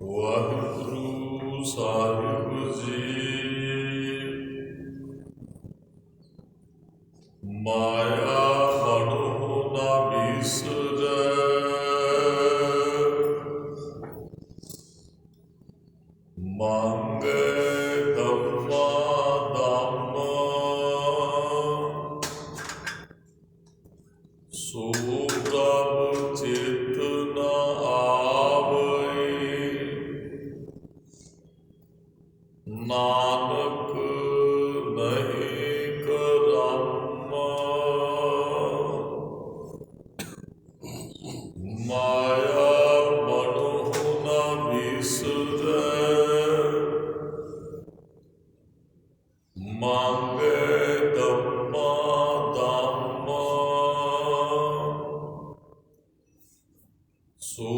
ਵਾਹਿਗੁਰੂ ਸਾਹਿਬ ਜੀ। ਮਾਇਆ ਮਨੁ ਨਾ ਵਿਸਰੈ, ਮੰਗੈ ਧੰਮਾ ਧੰਮ, ਸੋ ਪ੍ਰਭ ਚਿਤ ਨ ਆਵੈ, ਨਾਨਕ ਨਹੀਂ ਕਰਮ। ਮਾਇਆ ਮਨੁ ਨ ਵਿਸਰੈ, ਮੰਗੈ ਧੰਮਾ ਧੰਮ, ਸੋ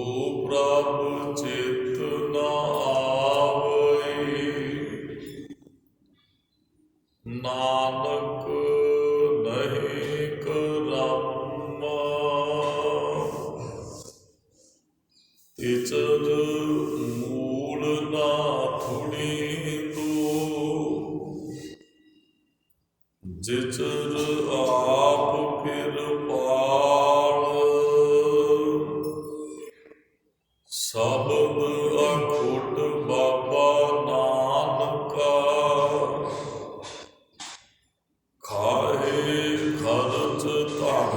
ਪ੍ਰਭ ਚਿਤ ਨ ਆਵੈ, ਨਾਨਕ ਨਹੀਂ ਕਰਮ। ਤਿਚਰ ਮੂਲ ਨਾ ਥੁੜੀ ਤੂੰ, ਜਿਚਰ ਆਪ ਕਿਰਪਾਲ, ਸ਼ਬਦ ਅਖੁੱਟ ਬਾਬਾ ਨਾਨਕਾ, ਖਾਏ ਖਰਚ ਧਨ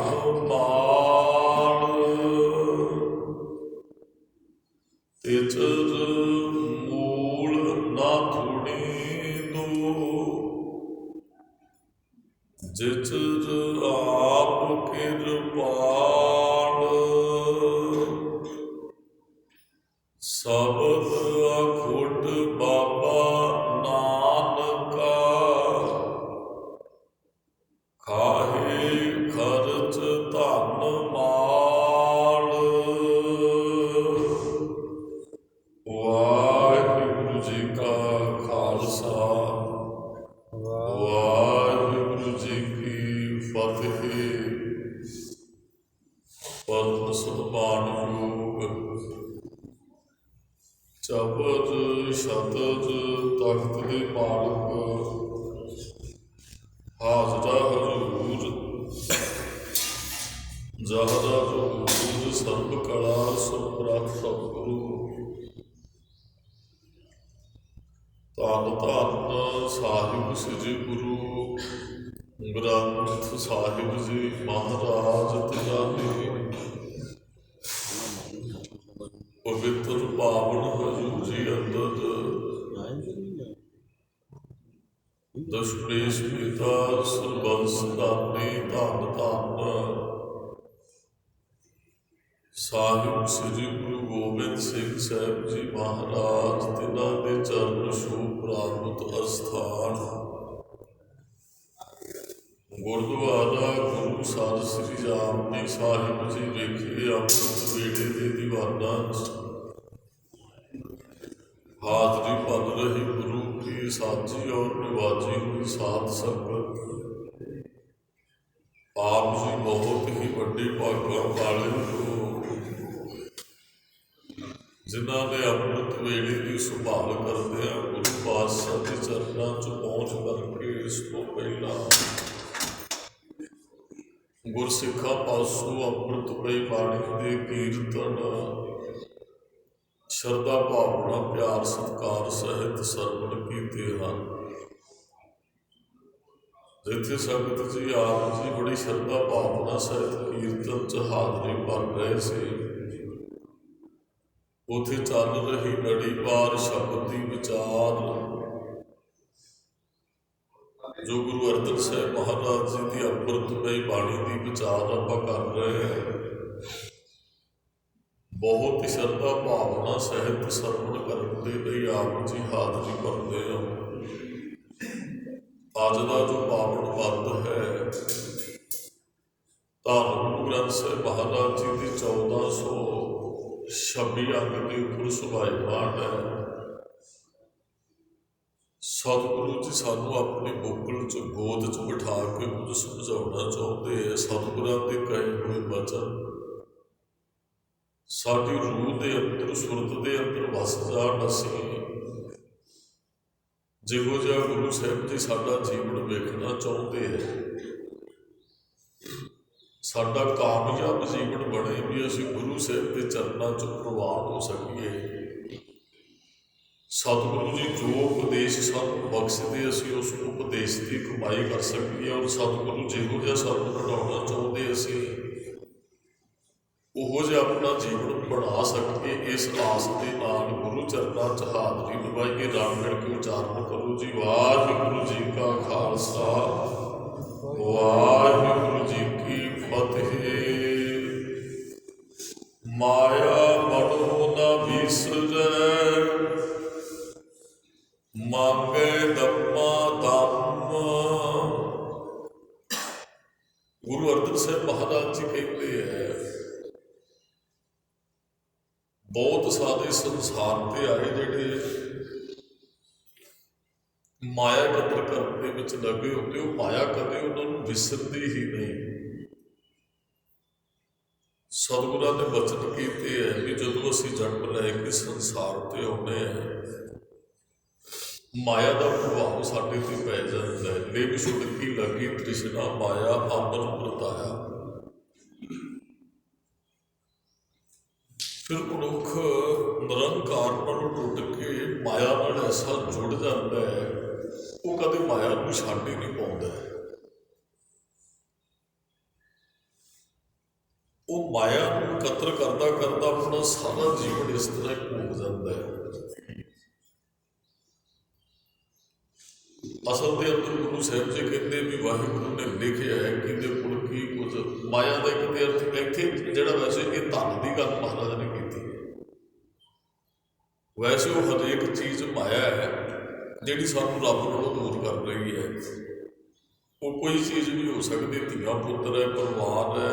ਮਾਲ। ਤਿਚਰ ਮੂਲ ਨਾ ਥੁੜੀ ਤੂੰ, ਜਿਚਰ ਆਪ ਕਿਰਪਾਲ, ਸ਼ਬਦ ਅਖੁੱਟ ਬਾਬਾ ਨਾਨਕਾ, ਖਾਹੇ ਖਰਚ ਧਨ ਮਾਲ। ਵਾਹਿਗੁਰੂ ਜੀ ਕਾ ਖਾਲਸਾ, ਵਾਹਿਗੁਰੂ ਜੀ ਕੀ ਫਤਿਹ। ਪਰਮ ਸਤਿਮਾਨਯੋਗ ਚਬਦ ਸ਼ਤਦ ਤਖਤ ਦੇ ਮਾਲਕ ਹਾਜ਼ਰਾ ਹਜ਼ੂਰ, ਜ਼ਹਰਾ ਹਜ਼ੂਰ, ਸਰਬ ਕਲਾ ਸਮਰੱਥ ਸਤਿਗੁਰੂ, ਧੰਨ ਧੰਨ ਸਾਹਿਬ ਸ੍ਰੀ ਗੁਰੂ ਗ੍ਰੰਥ ਸਾਹਿਬ ਜੀ ਮਹਾਰਾਜ ਤਿਆਰੀ ਪਵਿੱਤਰ ਪਾਵਨ ਹਜ਼ੂਰੀ ਅੰਦਰ ਦਸ਼ਮੇਸ਼ ਪਿਤਾ ਸਰਬੰਸ ਦਾਨੀ ਧੰਨ ਧੰਨ ਸਾਹਿਬ ਸ੍ਰੀ ਗੁਰੂ ਗੋਬਿੰਦ ਸਿੰਘ ਸਾਹਿਬ ਜੀ ਮਹਾਰਾਜ, ਤਿਨਾਂ ਦੇ ਚਰਨ ਛੂਹ ਪ੍ਰਾਪਤ ਅਸਥਾਨ ਗੁਰਦੁਆਰਾ ਗੁਰੂ ਸਾਹਿਬ ਸ੍ਰੀ ਜਾਪਜੀ ਸਾਹਿਬ ਜੀ ਵਿਖੇ ਅੰਮ੍ਰਿਤ ਵੇਲੇ ਦੇ ਦੀਵਾਨਾਂ ਹਾਜ਼ਰੀ ਭਰ ਰਹੀ ਗੁਰੂ ਕੀ ਸਾਚੀ ਔਰ ਨਿਵਾਜੀ ਹੋਈ ਸਾਧ ਸੰਗਤ, ਆਪ ਜੀ ਬਹੁਤ ਹੀ ਵੱਡੇ ਭਾਗਾਂ ਵਾਲੇ ਲੋਕ, ਜਿਨ੍ਹਾਂ ਨੇ ਅੰਮ੍ਰਿਤ ਵੇਲੇ ਦੀ ਸੰਭਾਲ ਕਰਦਿਆਂ ਗੁਰੂ ਪਾਤਸ਼ਾਹ ਦੇ ਚਰਨਾਂ 'ਚ ਪਹੁੰਚ ਕਰਕੇ ਇਸ ਤੋਂ ਪਹਿਲਾਂ ਗੁਰਸਿੱਖਾਂ ਪਾਸੋਂ ਅੰਮ੍ਰਿਤਮਈ ਬਾਣੀ ਦੇ ਕੀਰਤਨ ਸ਼ਰਧਾ ਭਾਵਨਾ ਪਿਆਰ ਸਤਿਕਾਰ ਸਹਿਤ ਸਰਵਣ ਕੀਤੇ ਹਨ। ਜਿੱਥੇ ਸੰਗਤ ਜੀ ਆਪ ਜੀ ਬੜੀ ਸ਼ਰਧਾ ਭਾਵਨਾ ਸਹਿਤ ਕੀਰਤਨ 'ਚ ਹਾਜ਼ਰੀ ਭਰ ਰਹੇ ਸੀ, ਉੱਥੇ ਚੱਲ ਰਹੀ ਲੜੀਵਾਰ ਸ਼ਬਦ ਦੀ ਵਿਚਾਰ ਜੋ ਗੁਰੂ ਅਰਜਨ ਸਾਹਿਬ ਮਹਾਰਾਜ ਜੀ ਦੀ ਅੰਮ੍ਰਿਤਮਈ ਬਾਣੀ ਦੀ ਵਿਚਾਰ ਆਪਾਂ ਕਰ ਰਹੇ ਹਾਂ, ਬਹੁਤ ਹੀ ਸ਼ਰਧਾ ਭਾਵਨਾ ਸਹਿਤ ਸਰਵਣ ਕਰਨ ਦੇ ਲਈ ਆਪ ਜੀ ਹਾਜ਼ਰੀ ਭਰਦੇ ਹੋ। ਅੱਜ ਦਾ ਜੋ ਪਾਵਨ ਪਦ ਹੈ, ਧੰਨ ਗੁਰੂ ਗ੍ਰੰਥ ਸਾਹਿਬ ਮਹਾਰਾਜ ਜੀ ਦੀ 1426 ਅੰਗ ਦੇ ਉੱਪਰ ਸੁਭਾਈਮਾਨ ਹੈ। ਸਤਿਗੁਰੂ ਜੀ ਸਾਨੂੰ ਆਪਣੀ ਬੁੱਕਲ 'ਚ ਗੋਦ 'ਚ ਬਿਠਾ ਕੇ ਕੁਝ ਸਮਝਾਉਣਾ ਚਾਹੁੰਦੇ ਹੈ। ਸਤਿਗੁਰਾਂ ਦੇ ਕਹੇ ਹੋਏ ਬਚਨ साडी रूह के अंदर सुरत के अंदर वस जाण। असीं जिहो जिहा गुरु साहिब जी साडा जीवन वेखना चाहुंदे है, साडा कामयाब जीवन बने भी असीं गुरु साहिब के चरणों च प्रवान हो सकीए। सतगुरु जी जो उपदेश सानूं बख्शदे असीं उस उपदेश की कमाई कर सकीए और सतगुरु जिहो जिहा सानूं बनाउणा चाहुंदे असीं उहो जिहा अपना जीवन बना सकीए। इस आस के नाल गुरु चरणों च हाजरी निभाइए। रल मिल के उचारण करो जी। वाहिगुरू जी का खालसा, वाहिगुरू जी की फतेह। माया मनो न बिसरै, मांगे दम्मा दम। गुरु अर्जन साहब महाराज जी कहते हैं, बहुत सारे संसार पे आए जिहड़े माया कदर करने में लगे होते, वो माया कदे उन्होंने विसरती ही नहीं। सतगुरां ने वचन कीते है कि जदों असीं जन्म लैके संसार ते आउंदे हैं, माया का प्रभाव साडे ते पै जांदा है। लिव सुड़की लगी तृष्णा माया अमर वरताया। फिर मनुख निरंकार नालों टुट के माया नाल ऐसा जुड़ जाता है, वो कदे माया नूं छड्ड ही नहीं पाउंदा। वो माया नूं कतर करदा करदा अपना सारा जीवन इस तरह घूम जाता है। असल के अंदर गुरु साहिब जी कहते भी वाहिगुरू ने लिखिया है कि कोल की कुछ माया का एक अर्थ इत्थे जिहड़ा वैसे ये धन की गल महाराज ने की है। वैसे वो हरेक चीज़ माया है जिहड़ी सानूं रब नालों दूर कर रही है। वो कोई चीज़ भी हो सकती, धियां पुत्र है, परिवार है,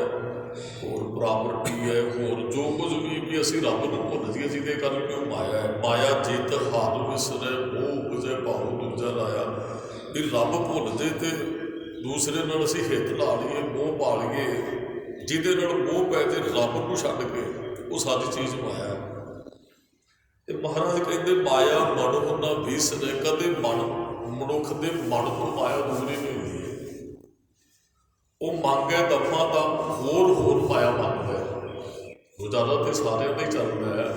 होर प्रॉपर्टी है, होर जो कुछ भी असीं रब नूं भुल जाइए जिहदे करके वो माया है। माया जित हार विसरै मोह उपजै भाव दूजा लाया। भी रब भुल जाए तो दूसरे नाल असीं हित ला लईए, मोह पा लईए, जिहदे नाल मोह पै जाए रब नूं छड्ड के, वो सारी चीज़ माया है। ते महाराज कहते माया मन न विसरै, कदे मन मनुख के मन तो माया दूर ही नहीं होती है। वो मंगे दफा दम होर माया मंगता है। गुजारा तो सारे का ही चलता है,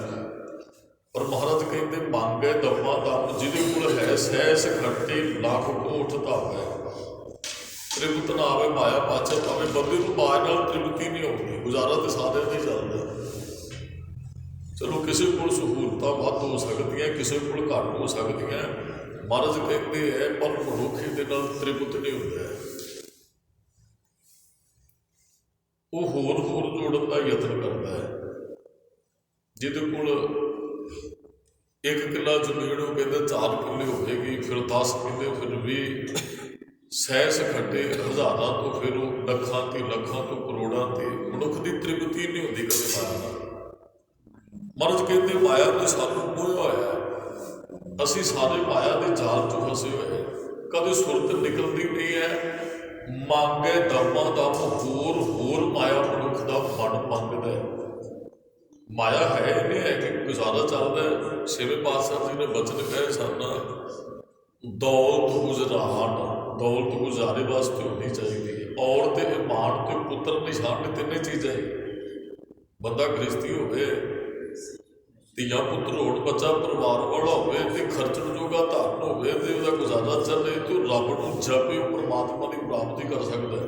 पर महाराज कहते मंगे दफा दम जिहदे कोल है सहस खट्टी लख कोठ धावे। तृप्त ना आवे माया पाछे पावे। बंदे को माया नाल तृप्ति नहीं होती। गुजारा तो सारे का ही चलता है। चलो किसी को सहूलतां वध हो सकदियां, किसी को घट हो सकदियां। महाराज कहते हैं पर मनुख दे नाल तृप्त नहीं होता है। वो होर जोड़न का यतन करता है। जिहदे कोल एक किला जमीन हो कहते 4 किले होगी, फिर 10 किले, फिर 20, सहस खट्टे हज़ारां तो फिर लखां तो करोड़ां ते। मनुख की तृप्ति नहीं होती कभी माया नाल। महाराज कहते माया ने सानू मोहिया होया, असीं सारे माया के जाल चों फसे हुए। कदे सुरत निकलती नहीं है। मांगे दमा दम होर माया मनुख का मन मंगता है। माया है नहीं है कि गुजारा चलता है। छेवें पातशाह जी ने बचन कहे सन, दौलत गुजारे वास्ते होनी चाहिए, औरत ईमान ते पुत्र निशान ने तीनों चीज़ें। बंदा गृहस्थी होवे, धियां पुत्र होण, बच्चा परिवार वाला होवे ते खर्चण जोगा धन होवे ते उहदा गुजारा चले तो रब नूं जपे परमात्मा की प्राप्ति कर सकता है।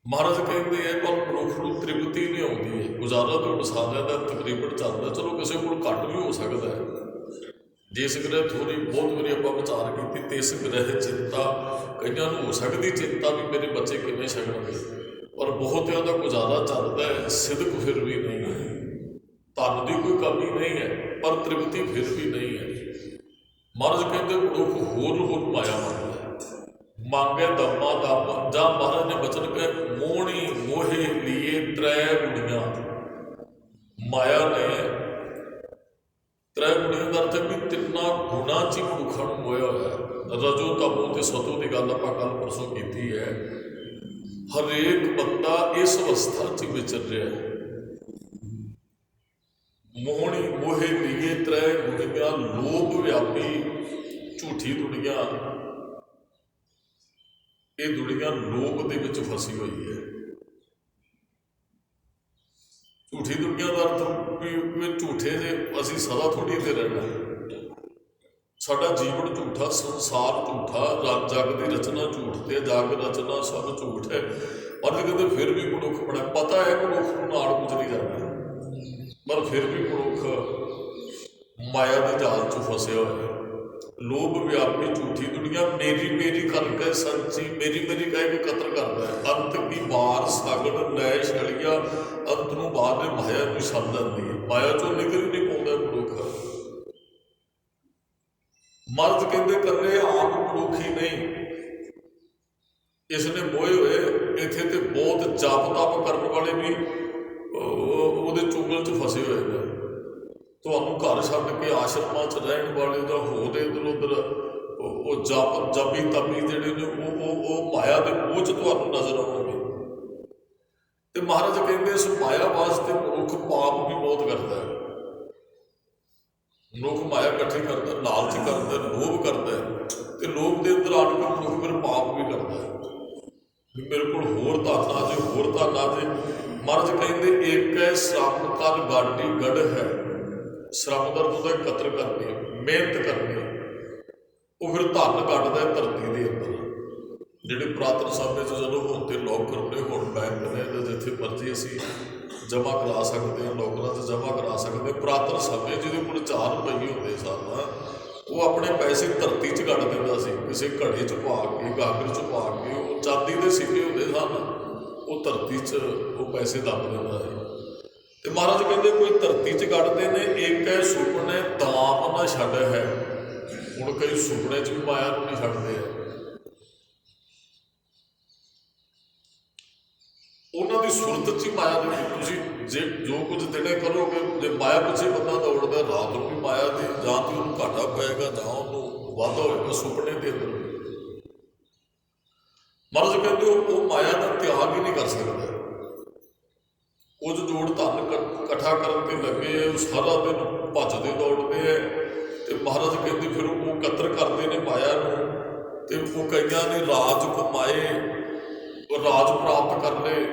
महाराज कहते हैं पर मनुख को तृप्ति नहीं आती है। गुजारा तो हुण सारिਆਂ ਦਾ तकरीबन चलता। चलो किसी को घट भी हो सकता है। जिस ग्रह थोड़ी बहुत बारी आपां विचार की, तिस ग्रह चिंता कईयां नूं हो सकती, चिंता भी मेरे बच्चे किवें छकणगे, पर बहुतिਆਂ ਦਾ गुजारा चलता है। सिदक फिर भी नहीं है, धन की कोई कमी नहीं है, पर तृप्ति फिर भी नहीं है। महाराज कहते मनुख होर माया मंगता है। मांगे दमा दम जा महाराज ने बचन कहे मोहनी मोहे लिए त्रै गुणियां। माया ने त्रै गुणियां का अर्थ भी 3 गुणा च ही मनुखा मोया होया है। रजो तमो ते सतो की गल आपां कल परसों की है। हरेक बंदा इस अवस्था च विचर रहा है। मोहनी मोहे लिए त्रै गुणिया लोभ व्यापी झूठी दुनिया, ये दुनिया लोभ दे विच फसी हुई है। झूठी दुनिया का अर्थ भी झूठे जे असी सदा थोड़ी दे रहना, साडा जीवन झूठा, संसार झूठा, जग की रचना झूठ ते, जग रचना सब झूठ है। और कहते फिर भी मनुख बड़ा पता है मनुख नाल कुछ नहीं जाना, पर फिर भी मनुख माया के जाल च फसिया हुआ है। लोभ व्यापी झूठी दुनिया मेरी मेरी करके सच्ची मेरी मेरी कह के कतर करता है। अंत की बार सागड़ नए छलिया, अंत नूं बाद माया नूं छल जाती है। माया चों निकल ही नहीं पाउंदा मनुख। मर्द कहते कल्ले आम मनुख ही नहीं, इसने मोए हुए इत्थे ते बहुत जप तप करने वाले भी ਉਹਦੇ ਚੁਗਲ 'ਚ ਫਸੇ ਹੋਏ ਨੇ। ਤੁਹਾਨੂੰ ਘਰ ਛੱਡ ਕੇ ਆਸ਼ਰਮਾਂ 'ਚ ਰਹਿਣ ਵਾਲੇ ਜਾਂ ਹੋਰ ਇੱਧਰ ਉੱਧਰ ਉਹ ਜਾਪੀ ਤਪੀ ਜਿਹੜੇ ਨੇ ਉਹ ਮਾਇਆ ਦੇ ਮੋਹ 'ਚ ਤੁਹਾਨੂੰ ਨਜ਼ਰ ਆਉਣਗੇ। ਤੇ ਮਹਾਰਾਜ ਕਹਿੰਦੇ ਇਸ ਮਾਇਆ ਵਾਸਤੇ ਮਨੁੱਖ ਪਾਪ ਵੀ ਬਹੁਤ ਕਰਦਾ ਹੈ। ਮਨੁੱਖ ਮਾਇਆ ਇਕੱਠੀ ਕਰਦਾ, ਲਾਲਚ ਕਰਦਾ, ਲੋਭ ਕਰਦਾ, ਤੇ ਲੋਭ ਦੇ ਅੰਦਰ ਆਣ ਕੇ ਮਨੁੱਖ ਫਿਰ ਪਾਪ ਵੀ ਕਰਦਾ ਹੈ ਵੀ ਮੇਰੇ ਕੋਲ ਹੋਰ ਧਨ ਆ ਜੇ, ਹੋਰ ਧਨ ਆ ਜੇ। ਮਹਾਰਾਜ ਕਹਿੰਦੇ ਇੱਕ ਹੈ ਸ਼ਰਮ ਕਰ ਗਾਡੀ ਗੜ ਹੈ। ਸ਼ਰਮ ਦਾ ਉਹਦਾ ਕਤਰ ਕਰਨੀ, ਮਿਹਨਤ ਕਰਨੀ, ਉਹ ਫਿਰ ਧਨ ਕੱਢਦਾ ਧਰਤੀ ਦੇ ਅੰਦਰ। ਜਿਹੜੇ ਪੁਰਾਤਨ ਸਮੇਂ 'ਚ ਜਦੋਂ ਹੁਣ ਤੇ ਲੋਕਰ ਨੇ, ਹੁਣ ਬੈਂਕ ਨੇ, ਜਿੱਥੇ ਮਰਜ਼ੀ ਅਸੀਂ ਜਮ੍ਹਾਂ ਕਰਾ ਸਕਦੇ ਹਾਂ, ਲੋਕਰਾਂ 'ਚ ਜਮ੍ਹਾਂ ਕਰਾ ਸਕਦੇ। ਪੁਰਾਤਨ ਸਮੇਂ ਜਿਹਦੇ ਕੋਲ 4 ਰੁਪਏ ਹੁੰਦੇ ਸਨ, ਉਹ ਆਪਣੇ ਪੈਸੇ ਧਰਤੀ 'ਚ ਕੱਢ ਦਿੰਦਾ ਸੀ, ਕਿਸੇ ਘੜੇ 'ਚ ਪਾ ਕੇ, ਗਾਗਰ 'ਚ ਪਾ ਕੇ। ਉਹ ਚਾਂਦੀ ਦੇ ਸਿੱਕੇ ਹੁੰਦੇ ਸਨ, ਉਹ ਧਰਤੀ 'ਚ ਉਹ ਪੈਸੇ ਦੱਬ ਦਿੰਦਾ ਹੈ। ਤੇ ਮਹਾਰਾਜ ਕਹਿੰਦੇ ਕੋਈ ਧਰਤੀ 'ਚ ਕੱਢਦੇ ਨੇ, ਇੱਕ ਹੈ ਸੁਪਨੇ ਦਾਮ ਨਾ ਛੱਡ ਹੈ। ਹੁਣ ਕਈ ਸੁਪਨੇ 'ਚ ਵੀ ਮਾਇਆ ਨੂੰ ਨਹੀਂ ਛੱਡਦੇ ਆ। ਉਹਨਾਂ ਦੀ ਸੁਰਤ 'ਚ ਹੀ ਮਾਇਆ ਦੇ, ਤੁਸੀਂ ਜੇ ਜੋ ਕੁਝ ਦਿਨੇ ਕਰੋਗੇ, ਜੇ ਮਾਇਆ ਪਿੱਛੇ ਬੰਦਾ ਦੌੜਦਾ, ਰਾਤ ਨੂੰ ਵੀ ਮਾਇਆ ਦੀ ਜਾਂ ਤਾਂ ਉਹਨੂੰ ਘਾਟਾ ਪਏਗਾ ਜਾਂ ਉਹਨੂੰ ਵਾਧਾ ਹੋਏਗਾ ਸੁਪਨੇ ਦੇ ਅੰਦਰ। ਮਹਾਰਾਜ ਕਹਿੰਦੇ ਉਹ ਮਾਇਆ ਦਾ ਤਿਆਗ ਹੀ ਨਹੀਂ ਕਰ ਸਕਦਾ। ਕੁਝ ਜੋੜ ਧਨ ਇਕੱਠਾ ਕਰਨ ਤੇ ਲੱਗੇ ਹੈ, ਉਹ ਸਾਰਾ ਦਿਨ ਭੱਜਦੇ ਦੌੜਦੇ ਹੈ। ਤੇ ਮਹਾਰਾਜ ਕਹਿੰਦੇ ਫਿਰ ਉਹ ਕਤਰ ਕਰਦੇ ਨੇ ਮਾਇਆ ਨੂੰ। ਤੇ ਉਹ ਕਈਆਂ ਨੇ ਰਾਜ ਕਮਾਏ, ਰਾਜ ਪ੍ਰਾਪਤ ਕਰ ਲਏ।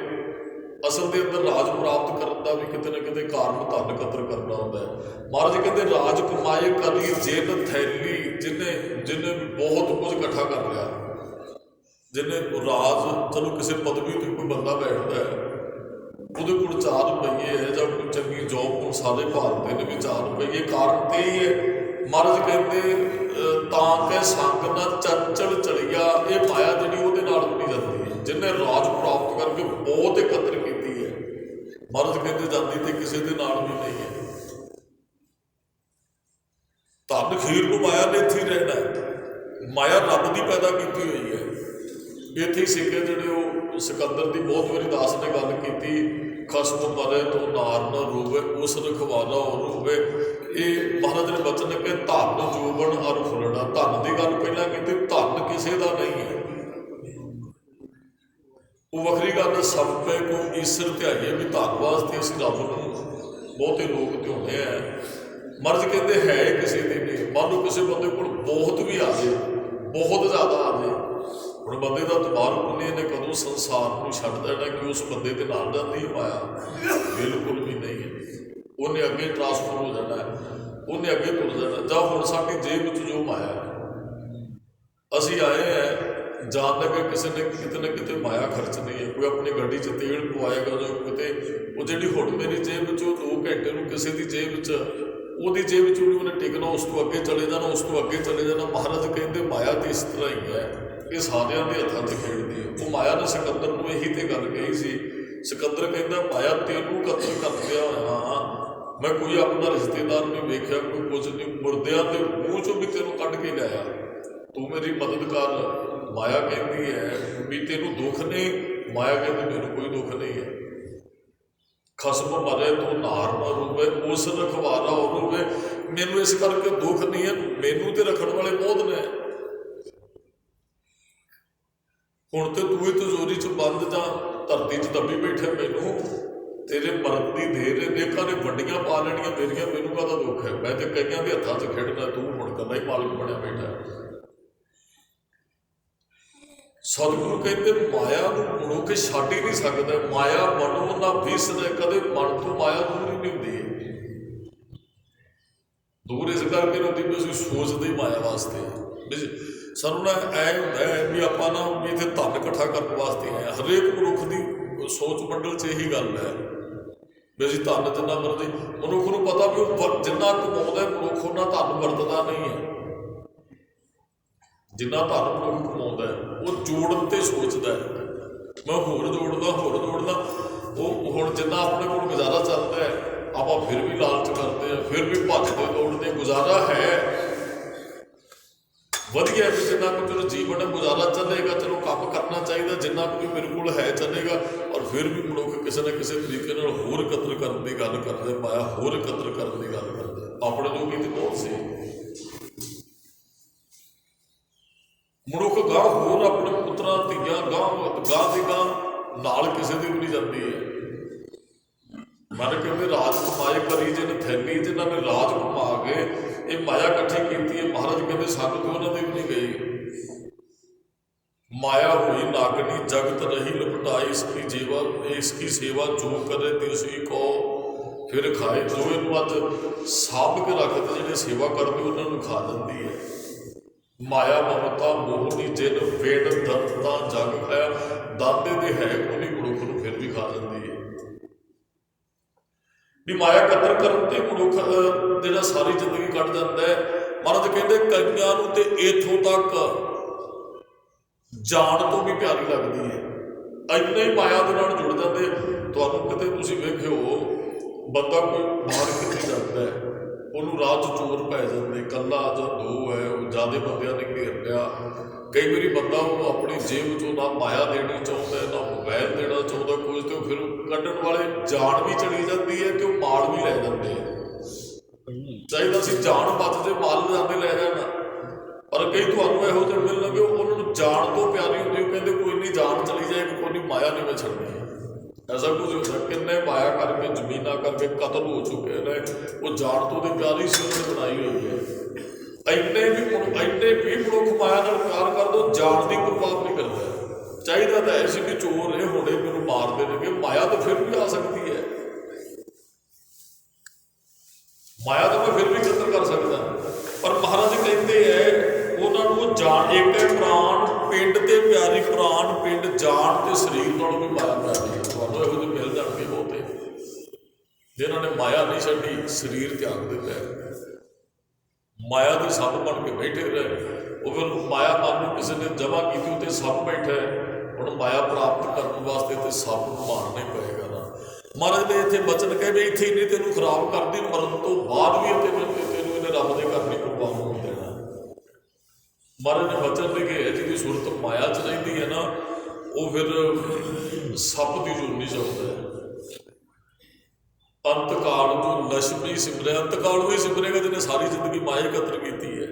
ਅਸਲ ਦੇ ਅੰਦਰ ਰਾਜ ਪ੍ਰਾਪਤ ਕਰਨ ਦਾ ਵੀ ਕਿਤੇ ਨਾ ਕਿਤੇ ਕਾਰਨ ਧਨ ਕਤਰ ਕਰਨਾ ਹੁੰਦਾ ਹੈ। ਮਹਾਰਾਜ ਕਹਿੰਦੇ ਰਾਜ ਕਮਾਏ ਕਲੀ ਜੇਬ ਥੈਲੀ, ਜਿਹਨੇ ਬਹੁਤ ਕੁਝ ਇਕੱਠਾ ਕਰ ਲਿਆ, ਜਿਹਨੇ ਰਾਜ, ਚਲੋ ਕਿਸੇ ਪਦਵੀ 'ਤੇ ਕੋਈ ਬੰਦਾ ਬੈਠਦਾ ਹੈ, ਉਹਦੇ ਕੋਲ 4 ਰੁਪਈਏ ਹੈ ਜਾਂ ਕੋਈ ਚੰਗੀ ਜੋਬ, ਕੋਲ ਸਾਰੇ ਭਾਲਦੇ ਨੇ ਵੀ 4 ਰੁਪਈਏ। ਕਾਰਨ ਤੇ ਹੀ ਹੈ। ਮਹਾਰਾਜ ਕਹਿੰਦੇ ਤਾਂ ਕਿ ਸੰਗ ਨਾ ਚੰਚਲ ਚਲੀਆ, ਇਹ ਮਾਇਆ ਜਿਹੜੀ ਉਹਦੇ ਨਾਲ ਵੀ ਨਹੀਂ ਜਾਂਦੀ ਹੈ। ਜਿਹਨੇ ਰਾਜ ਪ੍ਰਾਪਤ ਕਰਕੇ ਬਹੁਤ ਇਕੱਤਰ ਕੀਤੀ ਹੈ, ਮਹਾਰਾਜ ਕਹਿੰਦੇ ਜਾਂਦੀ ਤੇ ਕਿਸੇ ਦੇ ਨਾਲ ਵੀ ਨਹੀਂ ਹੈ। ਧਨ ਖੀਰ ਨੂੰ ਮਾਇਆ ਨੇ ਇੱਥੇ ਹੀ ਰਹਿਣਾ ਹੈ। ਮਾਇਆ ਰੱਬ ਦੀ ਪੈਦਾ ਕੀਤੀ ਹੋਈ ਹੈ। ਇੱਥੇ ਹੀ ਸਿੱਕੇ ਜਿਹੜੇ ਉਹ ਸਿਕੰਦਰ ਦੀ ਬਹੁਤ ਵਾਰੀ ਦਾਸ ਨੇ ਗੱਲ ਕੀਤੀ, ਖਸਮ ਮਰੇ ਤੋਂ ਨਾਰ ਨਾ ਰੋਵੇ, ਉਸ ਰਖਵਾਲਾ ਉਹ ਰੋਵੇ। ਇਹ ਮਹਾਰਾਜ ਨੇ ਬਚਨ ਕਿ ਧਨ ਜੋਬਨ ਅਰ ਫੁੱਲਣਾ। ਧਨ ਦੀ ਗੱਲ ਪਹਿਲਾਂ ਕੀਤੀ, ਧਨ ਕਿਸੇ ਦਾ ਨਹੀਂ ਹੈ, ਉਹ ਵੱਖਰੀ ਗੱਲ। ਸਭ ਪੇ ਕੋ ਈਸ਼ਰ ਧਿਆਈਏ, ਵੀ ਧਨ ਵਾਸਤੇ ਅਸੀਂ ਰੱਬ ਨੂੰ ਬਹੁਤੇ ਲੋਕ ਧਿਆਉਂਦੇ ਆ। ਮਰਜ਼ ਕਹਿੰਦੇ ਹੈ ਕਿਸੇ ਦੀ ਨਹੀਂ। ਮੰਨ ਲਓ ਕਿਸੇ ਬੰਦੇ ਕੋਲ ਬਹੁਤ ਵੀ ਆ ਜਾਏ, ਬਹੁਤ ਜ਼ਿਆਦਾ ਆ ਜਾਏ, ਹੁਣ ਬੰਦੇ ਦਾ ਦਿਮਾਗ ਪੁੰਨੇ ਨੇ ਕਦੋਂ ਸੰਸਾਰ ਨੂੰ ਛੱਡ ਦੇਣਾ ਕਿ ਉਸ ਬੰਦੇ ਦੇ ਨਾਲ ਜਾਂਦੀ ਮਾਇਆ? ਬਿਲਕੁਲ ਵੀ ਨਹੀਂ। ਉਹਨੇ ਅੱਗੇ ਟਰਾਂਸਫਰ ਹੋ ਜਾਣਾ, ਉਹਨੇ ਅੱਗੇ ਤੁਰ ਜਾਣਾ। ਜਾਂ ਹੁਣ ਸਾਡੀ ਜੇਬ ਵਿੱਚ ਜੋ ਮਾਇਆ, ਅਸੀਂ ਆਏ ਹੈ ਜਾਣ ਲੱਗੇ ਕਿਸੇ ਨੇ ਕਿਤੇ ਨਾ ਕਿਤੇ ਮਾਇਆ ਖਰਚਣੀ ਹੈ। ਕੋਈ ਆਪਣੀ ਗੱਡੀ 'ਚ ਤੇਲ ਪਵਾਏਗਾ ਜਾਂ ਕਿਤੇ, ਉਹ ਜਿਹੜੀ ਹੁਣ ਮੇਰੀ ਜੇਬ ਵਿੱਚ ਉਹ 2 ਘੰਟੇ ਨੂੰ ਕਿਸੇ ਦੀ ਜੇਬ ਵਿੱਚ, ਉਹਦੀ ਜੇਬ ਵਿੱਚ ਵੀ ਉਹਨੇ ਟਿਕਣਾ, ਉਸ ਤੋਂ ਅੱਗੇ ਚਲੇ ਜਾਣਾ, ਉਸ ਤੋਂ ਅੱਗੇ ਚਲੇ ਜਾਣਾ। ਮਹਾਰਾਜ ਕਹਿੰਦੇ ਮਾਇਆ ਤੇ ਇਸ ਤਰ੍ਹਾਂ ਹੀ ਹੈ, ਇਹ ਸਾਰਿਆਂ ਦੇ ਹੱਥਾਂ 'ਤੇ ਖੇਡਦੀ ਹੈ। ਉਹ ਮਾਇਆ ਨੇ ਸਿਕੰਦਰ ਨੂੰ ਇਹੀ ਤੇ ਗੱਲ ਕਹੀ ਸੀ। ਸਿਕੰਦਰ ਕਹਿੰਦਾ ਮਾਇਆ ਤੈਨੂੰ ਕਤਲ ਕਰਦਿਆ ਹੋਇਆ ਮੈਂ ਕੋਈ ਆਪਣਾ ਰਿਸ਼ਤੇਦਾਰ ਨਹੀਂ ਵੇਖਿਆ, ਕੋਈ ਕੁਝ ਨਹੀਂ, ਮੁਰਦਿਆਂ ਦੇ ਮੂੰਹ 'ਚੋਂ ਵੀ ਤੈਨੂੰ ਕੱਢ ਕੇ ਲਿਆਇਆ, ਤੂੰ ਮੇਰੀ ਮਦਦ ਕਰ। ਮਾਇਆ ਕਹਿੰਦੀ ਹੈ ਵੀ ਤੈਨੂੰ ਦੁੱਖ ਨਹੀਂ, ਮਾਇਆ ਕਹਿੰਦੀ ਮੈਨੂੰ ਕੋਈ ਦੁੱਖ ਨਹੀਂ ਹੈ। ਖਸਮ ਮਰੇ ਤੂੰ ਨਾਰ ਨਾ ਰੂਵੇ, ਉਸ ਰਖਵਾਲਾ ਉਹ ਰੂਵੇ। ਮੈਨੂੰ ਇਸ ਕਰਕੇ ਦੁੱਖ ਨਹੀਂ ਹੈ, ਮੈਨੂੰ ਤੇ ਰੱਖਣ ਵਾਲੇ ਬਹੁਤ ਨੇ। ਹੁਣ ਤੇ ਤੂੰ ਹੀ ਤਿਜੋਰੀ 'ਚ ਬੰਦ ਜਾਂ ਧਰਤੀ 'ਚ ਦੱਬੀ ਬੈਠੇ ਮੈਨੂੰ, तेरे मਰਨ ਦੀ ਦੇਰ ਅਨੇਕਾਂ ਨੇ ਵੱਡੀਆਂ ਪਾ ਲੈਣੀਆਂ ਮੇਰੀਆਂ, ਮੈਨੂੰ ਕਾਹਦਾ ਦੁੱਖ ਹੈ। ਮੈਂ ਤੇ ਕਈਆਂ ਦੇ ਹੱਥਾਂ 'ਚ ਖੇਡਣਾ, ਤੂੰ ਹੁਣ ਕੱਲਾ ਹੀ ਮਾਲਕ ਬਣਿਆ ਬੈਠਾ। ਸਤਿਗੁਰੂ ਕਹਿੰਦੇ ਮਾਇਆ ਨੂੰ ਮਨੁੱਖ ਛੱਡ ਹੀ ਨਹੀਂ ਸਕਦਾ। ਮਾਇਆ ਮਨੋਂ ਨਾ ਵਿਸਰੈ, ਕਦੇ ਮਨ ਤੋਂ ਮਾਇਆ ਦੂਰ ਹੀ ਨਹੀਂ ਹੁੰਦੀ ਹੈ। ਦੂਰ ਇਸ ਕਰਕੇ ਨਹੀਂ ਹੁੰਦੀ ਵੀ ਅਸੀਂ ਸੋਚਦੇ ਹੀ ਮਾਇਆ ਵਾਸਤੇ ਵੀ ਸਾਨੂੰ ਨਾ ਐ ਹੁੰਦਾ ਹੈ ਵੀ ਆਪਾਂ ਨਾ ਵੀ ਇੱਥੇ ਧਨ ਇਕੱਠਾ ਕਰਨ ਵਾਸਤੇ ਆਏ। ਹਰੇਕ ਮਨੁੱਖ ਦੀ ਸੋਚ ਮੰਡਲ 'ਚ ਇਹੀ ਗੱਲ ਹੈ ਵੀ ਅਸੀਂ ਧਨ ਜਿੰਨਾ ਮਰਜ਼ੀ, ਮਨੁੱਖ ਨੂੰ ਪਤਾ ਵੀ ਉਹ ਜਿੰਨਾ ਕਮਾਉਂਦਾ ਮਨੁੱਖ ਉਹਨਾਂ ਧਨ ਵਰਤਦਾ ਨਹੀਂ ਹੈ। ਜਿੰਨਾ ਧਨ ਮਨੁੱਖ ਕਮਾਉਂਦਾ ਉਹ ਜੋੜਨ ਤੇ ਸੋਚਦਾ ਹੈ, ਮੈਂ ਹੋਰ ਜੋੜਦਾ। ਉਹ ਹੁਣ ਜਿੰਨਾ ਆਪਣੇ ਕੋਲ ਗੁਜ਼ਾਰਾ ਚੱਲਦਾ ਹੈ ਆਪਾਂ ਫਿਰ ਵੀ ਲਾਲਚ ਕਰਦੇ ਹਾਂ, ਫਿਰ ਵੀ ਭੱਜਦੇ ਦੌੜਦੇ। ਗੁਜ਼ਾਰਾ ਹੈ ਵਧੀਆ ਵੀ ਜਿੰਨਾ ਕੁ ਚਲੋ ਜੀਵਨ ਹੈ, ਗੁਜ਼ਾਰਾ ਚੱਲੇਗਾ, ਚਲੋ ਕੰਮ ਕਰਨਾ ਚਾਹੀਦਾ ਜਿੰਨਾ ਕੁ ਵੀ ਮੇਰੇ ਕੋਲ ਹੈ ਚੱਲੇਗਾ। ਔਰ ਫਿਰ ਵੀ ਮਨੁੱਖ ਕਿਸੇ ਨਾ ਕਿਸੇ ਤਰੀਕੇ ਨਾਲ ਹੋਰ ਇਕੱਤਰ ਕਰਨ ਦੀ ਗੱਲ ਕਰਦੇ, ਮਾਇਆ ਹੋਰ ਇਕੱਤਰ ਕਰਨ ਦੀ ਗੱਲ ਕਰਦੇ। ਆਪਣੇ ਜੋਗੀ ਤੇ ਬਹੁਤ ਸੀ ਮਨੁੱਖ ਗਾਂ ਹੋਰ ਆਪਣੇ ਪੁੱਤਰਾਂ ਧੀਆਂ ਗਾਂ ਦੀ ਗਾਂ ਨਾਲ ਕਿਸੇ ਦੀ ਵੀ ਨਹੀਂ ਜਾਂਦੀ ਹੈ। ਮਨ ਕਹਿੰਦੇ ਰਾਜ ਕਮਾਏ ਕਰੀ ਜਿਨ ਥੈਲੀ, ਜਿਨ੍ਹਾਂ ਨੇ ਰਾਜ ਕਮਾ ਕੇ ਇਹ ਮਾਇਆ ਇਕੱਠੀ ਕੀਤੀ ਹੈ। ਮਹਾਰਾਜ ਕਹਿੰਦੇ ਸਾਨੂੰ ਤੇ ਉਹਨਾਂ ਦੀ ਵੀ ਨਹੀਂ ਗਈ। ਮਾਇਆ ਹੋਈ ਨਾਗਣੀ ਜਗਤ ਰਹੀ ਲਪਟਾਈ, ਇਸकी ਸੇਵਾ ਜੋ ਕਰੇ ਤਿਸੀ ਕੋ ਫਿਰ ਖਾਏ। ਜੋ ਇਹਨੂੰ ਅੱਜ ਸਾਂਭ ਕੇ ਰੱਖਦੇ ਜਿਹੜੇ ਸੇਵਾ ਕਰਦੇ ਉਹਨਾਂ ਨੂੰ ਖਾ ਦਿੰਦੀ ਹੈ। ਮਾਇਆ ਮਮਤਾ ਮੋਹਣੀ ਜਿਨ ਵੇੜ ਦੰਤਾਂ ਜਗ ਖਾਇਆ, ਦਾਦੇ ਦੇ ਹੈ ਉਹਨੀ ਮਨੁੱਖ ਨੂੰ ਫਿਰ ਵੀ ਖਾ ਦਿੰਦੀ ਹੈ। ਵੀ ਮਾਇਆ ਕਦਰ ਕਰਨ ਤੇ ਮਨੁੱਖ ਜਿਹੜਾ ਸਾਰੀ ਜ਼ਿੰਦਗੀ ਕੱਢ ਜਾਂਦਾ ਹੈ। ਮਹਾਰਾਜ ਕਹਿੰਦੇ ਕਈਆਂ ਨੂੰ ਤੇ ਇੱਥੋਂ ਤੱਕ ਜਾਣ ਤੋਂ ਵੀ ਪਿਆਰੀ ਲੱਗਦੀ ਹੈ। ਇੰਨੇ ਹੀ ਮਾਇਆ ਦੇ ਨਾਲ ਜੁੜ ਜਾਂਦੇ। ਤੁਹਾਨੂੰ ਕਿਤੇ ਤੁਸੀਂ ਵੇਖਿਓ ਬੰਦਾ ਕੋਈ ਬਾਹਰ ਕਿਤੇ ਜਾਂਦਾ ਹੈ, ਉਹਨੂੰ ਰਾਹ 'ਚ ਚੋਰ ਪੈ ਜਾਂਦੇ, ਇਕੱਲਾ ਜਾਂ ਦੋ ਹੈ, ਉਹ ਜ਼ਿਆਦਾ ਬੰਦਿਆਂ ਨੇ ਘੇਰ ਲਿਆ। ਕਈ ਵਾਰੀ ਬੰਦਾ ਉਹਨੂੰ ਆਪਣੀ ਜੇਬ 'ਚੋਂ ਨਾ ਮਾਇਆ ਦੇਣੀ ਚਾਹੁੰਦਾ, ਨਾ ਮੋਬਾਈਲ ਦੇਣਾ ਚਾਹੁੰਦਾ ਕੁਝ, ਤੇ ਫਿਰ ਕੱਢਣ ਵਾਲੇ ਜਾਨ ਵੀ ਚਲੀ ਜਾਂਦੀ ਹੈ ਤੇ ਉਹ ਮਾਲ ਵੀ ਲੈ ਜਾਂਦੇ ਆ। ਚਾਹੀਦਾ ਸੀ ਜਾਨ ਬਚਦੇ ਮਾਲ ਜਾਂਦੇ ਲੈ ਜਾਣਾ, ਪਰ ਕਈ ਤੁਹਾਨੂੰ ਇਹੋ ਜਿਹੇ ਮਿਲਣਗੇ ਉਹਨਾਂ ਨੂੰ ਜਾਨ ਤੋਂ ਪਿਆਰੀ ਹੁੰਦੀ। ਉਹ ਕਹਿੰਦੇ ਕੋਈ ਨਹੀਂ ਜਾਨ ਚਲੀ ਜਾਏਗੀ, ਕੋਈ ਨਹੀਂ ਮਾਇਆ ਨਹੀਂ ਮੈਂ ਛੱਡਣੀ। ਐਸਾ ਕੁਝ ਹੋ ਸਕਦਾ। ਕਿੰਨੇ ਮਾਇਆ ਕਰਕੇ ਜ਼ਮੀਨਾਂ ਕਰਕੇ ਕਤਲ ਹੋ ਚੁੱਕੇ ਨੇ, ਉਹ ਜਾਨ ਤੋਂ ਦੀ ਪਿਆਰੀ ਸੀ ਉਹਨੇ ਬਣਾਈ ਹੋਈ ਹੈ। ਇੰਨੇ ਵੀ ਮਨੁੱਖ ਮਾਇਆ ਨਾਲ ਪਿਆਰ ਕਰ ਦੋ, ਜਾਨ ਦੀ ਪਰਵਾਹ ਨਹੀਂ ਕਰਦਾ। ਚਾਹੀਦਾ ਤਾਂ ਐਸੀ ਵੀ ਚੋਰ ਇਹ ਹੋਣੇ ਮੈਨੂੰ ਮਾਰ ਦੇਣਗੇ, ਮਾਇਆ ਤਾਂ ਫਿਰ ਵੀ ਆ ਸਕਦੀ ਹੈ। ਮਾਇਆ ਤਾਂ ਮੈਂ ਫਿਰ ਵੀ ਕਦਰ ਕਰ ਸਕਦਾ, ਪਰ ਮਹਾਰਾਜ ਕਹਿੰਦੇ ਹੈ ਉਹਨਾਂ ਨੂੰ ਜਾਨ ਇੱਕ ਹੈ ਪ੍ਰਾਣ ਪਿੰਡ ਤੇ ਪਿਆਰੀ, ਪ੍ਰਾਣ ਪਿੰਡ ਜਾਨ ਤੇ ਸਰੀਰ ਨਾਲੋਂ ਵੀ ਮਾਇਆ ਪਿਆਰੀ ਹੈ। ਤੁਹਾਨੂੰ ਇਹੋ ਜਿਹੇ ਮਿਲ ਜਾਣਗੇ ਬਹੁਤੇ ਜਿਨ੍ਹਾਂ ਨੇ ਮਾਇਆ ਨਹੀਂ ਛੱਡੀ, ਸਰੀਰ ਤਿਆਗ ਦਿੱਤਾ, ਮਾਇਆ ਦੇ ਸੱਪ ਬਣ ਕੇ ਬੈਠੇ ਰਹੇ। ਉਹ ਫਿਰ ਮਾਇਆ ਮਨ ਨੂੰ ਕਿਸੇ ਨੇ ਜਮ੍ਹਾਂ ਕੀਤੀ, ਉੱਤੇ ਸੱਪ ਬੈਠਾ ਹੈ। ਹੁਣ ਮਾਇਆ ਪ੍ਰਾਪਤ ਕਰਨ ਵਾਸਤੇ ਤੇ ਸੱਪ ਨੂੰ ਮਾਰਨਾ ਹੀ ਪਏਗਾ ਨਾ। ਮਹਾਰਾਜ ਨੇ ਇੱਥੇ ਬਚਨ ਕਹੇ ਵੀ ਇੱਥੇ ਹੀ ਨਹੀਂ ਤੈਨੂੰ ਖਰਾਬ ਕਰਦੀ, ਮਰਨ ਤੋਂ ਬਾਅਦ ਵੀ ਤੈਨੂੰ ਇਹਨੇ ਰੱਬ ਦੇ ਘਰ ਨਹੀਂ ਕੁਰਬਾਨ ਹੋਣ ਦੇਣਾ। ਮਹਾਰਾਜ ਨੇ ਬਚਨ ਲਿਖੇ ਹੈ ਜਿਹਦੀ ਸੁਰਤ ਮਾਇਆ 'ਚ ਰਹਿੰਦੀ ਹੈ ਨਾ, ਉਹ ਫਿਰ ਸੱਪ ਦੀ ਜੂਨੀ ਚਾਹੁੰਦਾ ਹੈ। ਅੰਤਕਾਲ ਨੂੰ ਲక్ష్ਮੀ ਸਿਮਰਿਆ, ਅੰਤਕਾਲ ਨੂੰ ਹੀ ਸਿਮਰੇਗਾ ਜਿਹਨੇ ਸਾਰੀ ਜ਼ਿੰਦਗੀ ਮਾਇਆ ਇਕੱਤਰ ਕੀਤੀ ਹੈ।